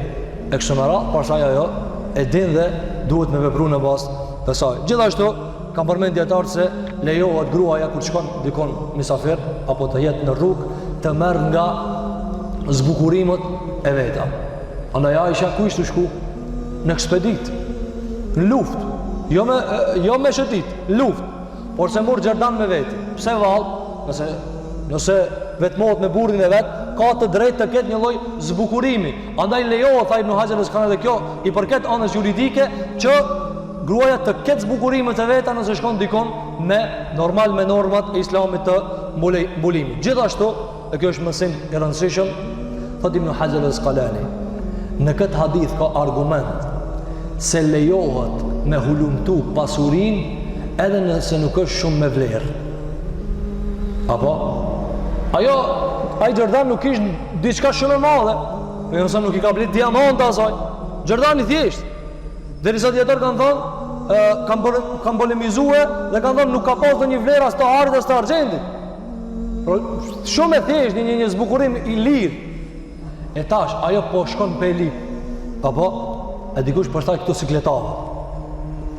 e kështu me radhë, por sa ajo e din dhe duhet me vepru në bazë të saj. Gjithashtu kam përmend dietar se lejohet gruaja kur shkon dikon mysafir apo të jetë në rrugë të merr nga zbukurimet e veta. Andaj Aisha ku ishte shku? Në ekspedit, në luftë, jo me shëtit, luftë, por se mor xherdan me veti. Pse vallë? Nëse vetmohet me burrin e vet, ka të drejtë të ketë një lloj zbukurimi. Andaj lejohet Ibn Hajar al-Asqalani dhe kjo i përket anës juridike që gruaja të ketë zbukurimet e veta nëse shkon dikon me normat e islamit të mbulimit. Gjithashtu, e kjo është mësim i rëndësishëm, thot Ibn Hajar al-Asqalani, në këtë hadith ka argument se lejohet me hulumtu pasurin edhe nëse nuk është shumë me vlerë. Apo? Ai Xherdan nuk ishte diçka shumë e madhe, por nëse nuk i ka blit diamant asaj. Xherdani thjesht. Derisa dietar kanë thënë, kanë polemizuar dhe kanë thënë nuk ka pas ndonjë vlerë as të arit as të argjendit. Por shumë e thjesht, një zbukurim i lirë. E tash, ajo po shkon pe lip. Apo? E dikush përshtaj këto sikletave.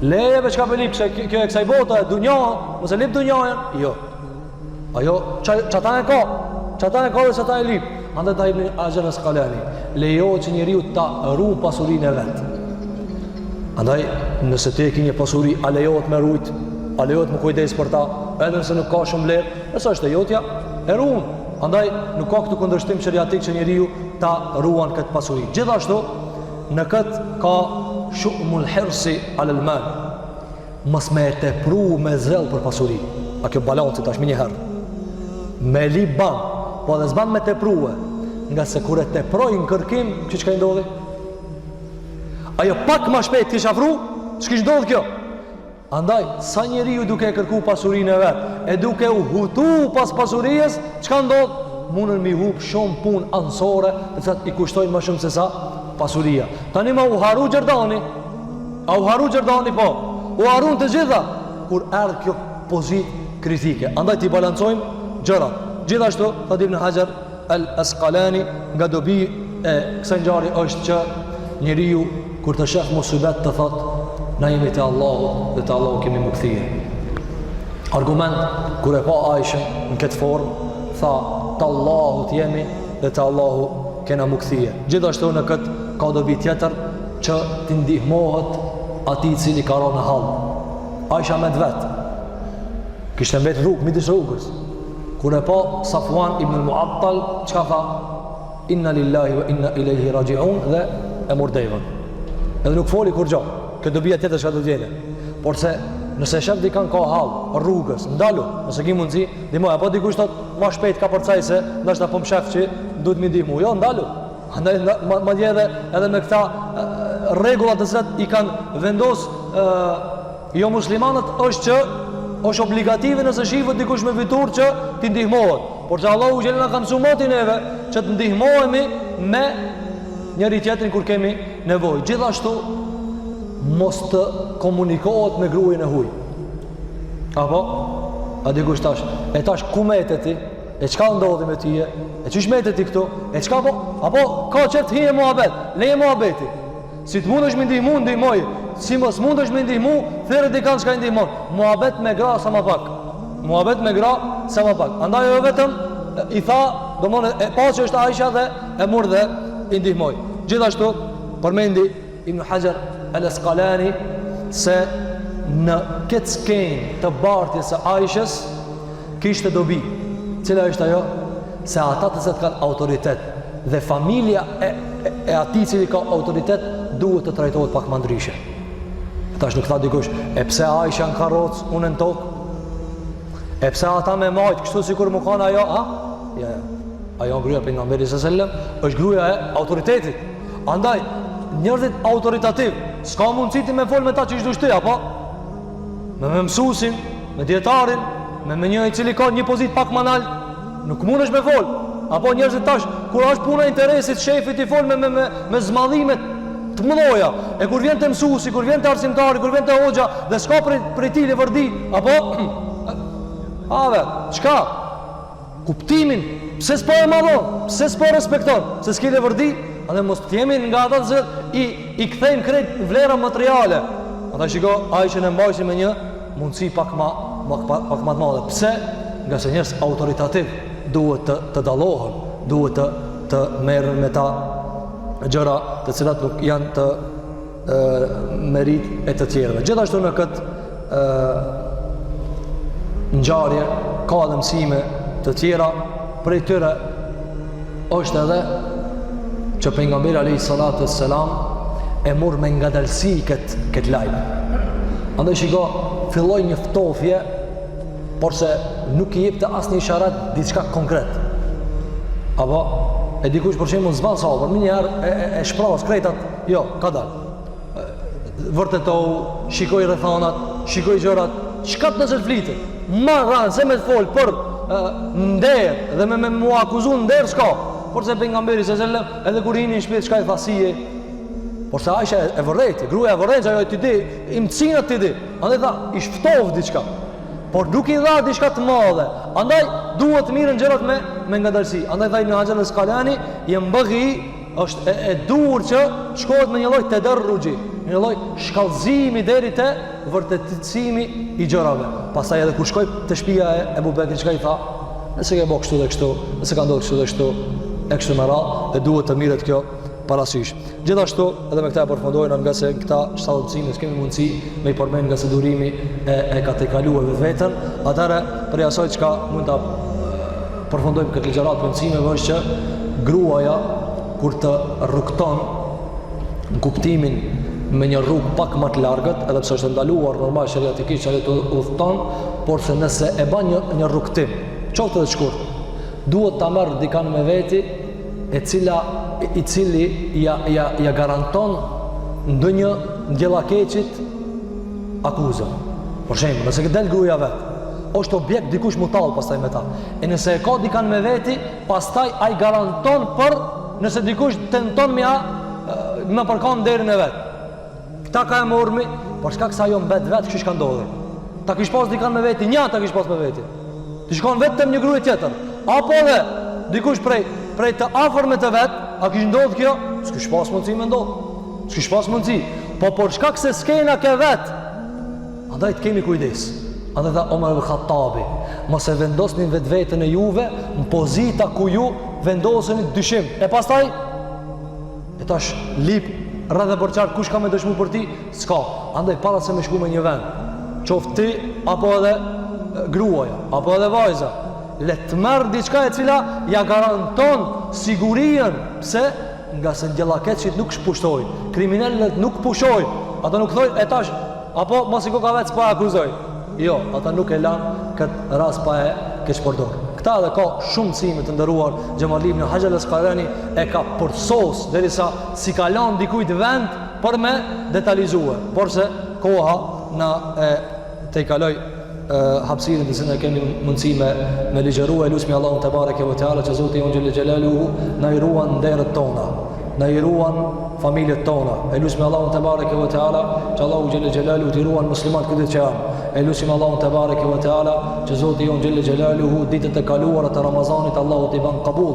Lejeve çka pe lip, se kjo e kësaj bote, dunja, mos e lip dunjën. Jo. Ajo çata e ka dhe çata e lip. Andaj ta Ibn Hajar al-Asqalani lejohet që njeriu ta ruaj pasurinë e vet. Andaj nëse ti e ke një pasuri, a lejohet me rujt, a lejohet me kujdes për ta, edhe nëse nuk ka shumë vlerë, nëse është e jotja, e ruan. Andaj nuk ka këtu kundërshtim shariatik që njeriu ta ruan këtë pasuri. Gjithashtu në këtë ka shumul hirsi alal mal. Mos me tepru me zell për pasuri. A kjo balanci tash më një herë. Me li ban, po dhe zban me teprue, nga se kur e teprojnë kërkim, që i ndodhi? Ajo pak ma shpejt kështë afru, që kështë ndodhë kjo? Andaj, sa njeri ju duke e kërku pasurinë e vetë, e duke u hutu pas pasurijës, që ka ndodhë? Munën mi hup shumë pun ansore, dhe të i kushtojnë ma shumë se sa pasurija. Tani ma u haru Xherdani, po, u haru në të gjitha, kur erdhë kjo pozit kritike. Andaj t'i balancojmë gjërat. Gjithashtu, thot Ibn Hajar al-Asqalani, nga dobi e kësaj ngjarje është që njeriu kur të shef musibet të thot, na jemi te Allahu dhe te Allahu kemi më kthyer. Argument kur e pa Aishën në këtë formë, tha te Allahu të jemi dhe te Allahu kena më kthyer. Gjithashtu në këtë ka dobi tjetër që të ndihmohet atij i cili ka rënë në hall. Aisha me vet kishte mbet rrugë midis rrugës. Kur e pa Safwan ibn al-Mu'attal, çka tha? Inna lillahi wa inna ilaihi raji'un dhe e mordevën. Edhe nuk foli kur gjë. Këtë dobi tjetër çka do të jete. Por se nëse shef dikan ka hall rrugës, ndalu, nëse ke mundsi, ndihmoj apo dikush thot më shpejt ka përcaj se ndoshta po më shef që duhet më ndihmu. Jo, ndalu. Andaj madje edhe me këta rregulla të cilat i kanë vendos jo muslimanët është që është obligative nëse shifët dikush me fitur që t'i ndihmohet. Por që Allahu gjelina ka mësu moti neve që të ndihmohemi me njëri tjetrin kur kemi nevojë. Gjithashtu mos të komunikohet me gruajin e huaj. Apo? A dikush tash, e tash ku metet ti? E çka ndodhi me tije? E çish metet ti këtu? E çka po? Apo ka çert hije muhabet? Leje muhabeti. Si të mundesh me ndihmu, ndihmoj. Si mos mundesh me ndihmu, thërë di kanë çka ndihmon. Muhabet me gra sa më pak. Muhabet me gra sa më pak. Andaj jo vetëm i tha, domthonë e pa që është Aisha dhe e mor dhe i ndihmoi. Gjithashtu përmendi Ibn Hajar al-Asqalani se në këtë skenë të bartjes së Aishës kishte dobi. Cila është ajo? Se ata të cilët kanë autoritet dhe familja e atij cili ka autoritet duhet të trajtohet pak më ndryshe. Tash nuk tha dikush, e pse Aisha në karroc, unë në tokë? E pse ata me majtë, kështu sikur më kanë ajo, ha? Ja. Ajo gruaja pejgamberi sallallahu alajhi wasallam është gruaja e autoritetit. Andaj, njerëzit autoritativ, s'ka mundësi ti me fol me ta që ishtë dushti, apo? Me mësusin, me djetarin, me një i cili ka një pozit pak më nalt, nuk mund është me fol. Apo njerëzit tash, kur është puna interesit, shefit i fol me zmadhimet të mëdhoja. E kur vjen të mësusi, kur vjen të arsimtari, kur vjen të hoxha, dhe s'ka për ti le vërdi, apo? Ave, çka? Kuptimin, pse s'po e madhon, pse s'po respekton, pse s'ke dhe vërdi, atë mos t'jemi nga ata që i kthejnë krejt vlera materiale. Ata shiko, ai që ne mbajnë me një mundësi pak më të madhe. Pse? Nga se njerëz autoritativ duhet të dallohen, duhet të merren me ta gjëra të cilat nuk janë të merit e të tjerëve. Gjithashtu në këtë ngjarje ka edhe mësime të tjera, prej tyre është edhe që pejgamberi alayhi salatu wassalam e mor me ngadalësi këtë lajm. Andaj shiko, filloi një ftofje, por se nuk i jepte asnjë isharat diçka konkret. Apo e dikush për shembull zban sa, por njëherë e shpras kretat, jo, ka dalë. Vërtetohu, shikoj rrethonat, shikoj gjërat, çka të nëse flitet. Ma rranë, se me të folë për nder dhe me mu akuzun nder s'ka. Por se pejgamberi sallallahu edhe kur hini në shtëpi çka i thasije. Por se Aisha e vërrejti, gruaja e vërrejti, ajo ti di, i mëcinat ti di. Andaj tha, i shftov diçka. Por nuk i dha diçka të madhe. Andaj duhet të mirën gjërat me ngadalësi. Andaj tha Ibn Hajar al-Asqalani, yembaghi është e duhur që shkohet me një lloj tadarruji, një lloj shkallëzimi deri te vërtetësimi i gjërave. Pastaj edhe kur shkoi te shtëpia e Abu Bekrit, çka i tha? Nëse ke bërë kështu dhe kështu, nëse ka ndodhur kështu dhe kështu, e kështu me radhë, dhe duhet të mirret kjo parasysh. Gjithashtu, edhe me këta e përfundojnë, nga se këta 7 mësime s'kemi mundësi me i përmend nga se durimi e ka tejkaluar vetën, atëherë për asaj çka mund ta përfundojmë këtë ligjërat për mësimeve është që gruaja kur të rrugton në kuptimin me një rrugë pak më të largët, edhe pse është ndaluar normal shariatikisht që të udhton, por se nëse e bën një rrugtim, qoftë edhe të shkurt, duhet ta marrë dikan me veti i cili ja garanton ndonjë ndjellakeqit akuzën. Për shembull, nëse ke del gruaja vet, është objekt dikush mutall pastaj me ta. E nëse e ka dikan me veti, pastaj ai garanton për nëse dikush tenton me përkon derën e vet. Këta ka e mormi, por shkak se ajo mbet vet, kështu ka ndodhur. Ta kish pas dikan me veti, një ta kish pas me veti. Ti shkon vetëm një grua tjetër, apo edhe dikush prej të afërme të vet, a kish ndodhur kjo? S'kish pas mundësi me ndodh. S'kish pas mundësi. Po por shkak se skena ke vet, andaj të kemi kujdes. Andaj tha Omar ibn Khattabi, mos e vendosni vetveten e juve në pozita ku ju vendoseni dyshim. E pastaj e tash lip rreth e përçart kush ka me dëshmu për ti? S'ka. Andaj para se me shku me një vend, qoftë ti apo edhe gruaja, apo edhe vajza, le të merr diçka e cila ja garanton sigurinë, pse? Nga se ndjellakeqit nuk shpushtojnë, kriminalët nuk pushojnë, ata nuk thojnë e tash, apo mos i ka vetë s'po e akuzoj. Jo, ata nuk e lanë këtë rast pa e keq përdor. Këta edhe ka shumë mësime të nderuar. Xhamal ibn Hajar al-Asqalani e ka përsos derisa si ka lanë dikujt vend për me detalizue. Por se koha na te kaloj hapësirën të cilën kemi mundësi me ligjërua. Elusmi Allahun te bareke ve teala që Zoti on xhel xhelaluhu na i ruan nderët tona, na i ruan familjet tona. Elusmi Allahun te bareke ve teala që Allahu xhel xhelaluhu t'i ruan muslimat këtë që janë. Elusim Allahun te bareke ve teala që Zoti jon xhel xhelaluhu ditët e kaluara të Ramazanit Allahu t'i ban qabul.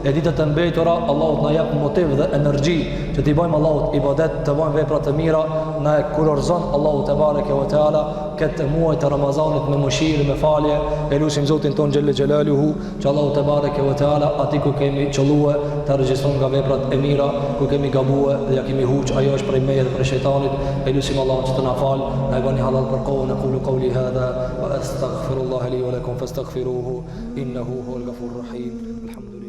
E ditët e mbetura Allahu na jap motiv dhe energji që t'i bëjmë Allahut ibadet, të bëjmë vepra të mira, na e kurorzon Allahu te bareke ve teala këtë muaj të Ramazanit me mëshirë, me falje. Elusim Zotin ton xhel xhelaluhu që Allahu te bareke ve teala aty ku kemi qelluar të regjistron nga veprat e mira, ku kemi gabuar dhe ja kemi huq, ajo është prej meje dhe prej shejtanit. Elusim Allahun që të na fal, na e bani halal për kohën. قولي هذا وأستغفر الله لي ولكم فاستغفروه إنه هو الغفور الرحيم. الحمد لله.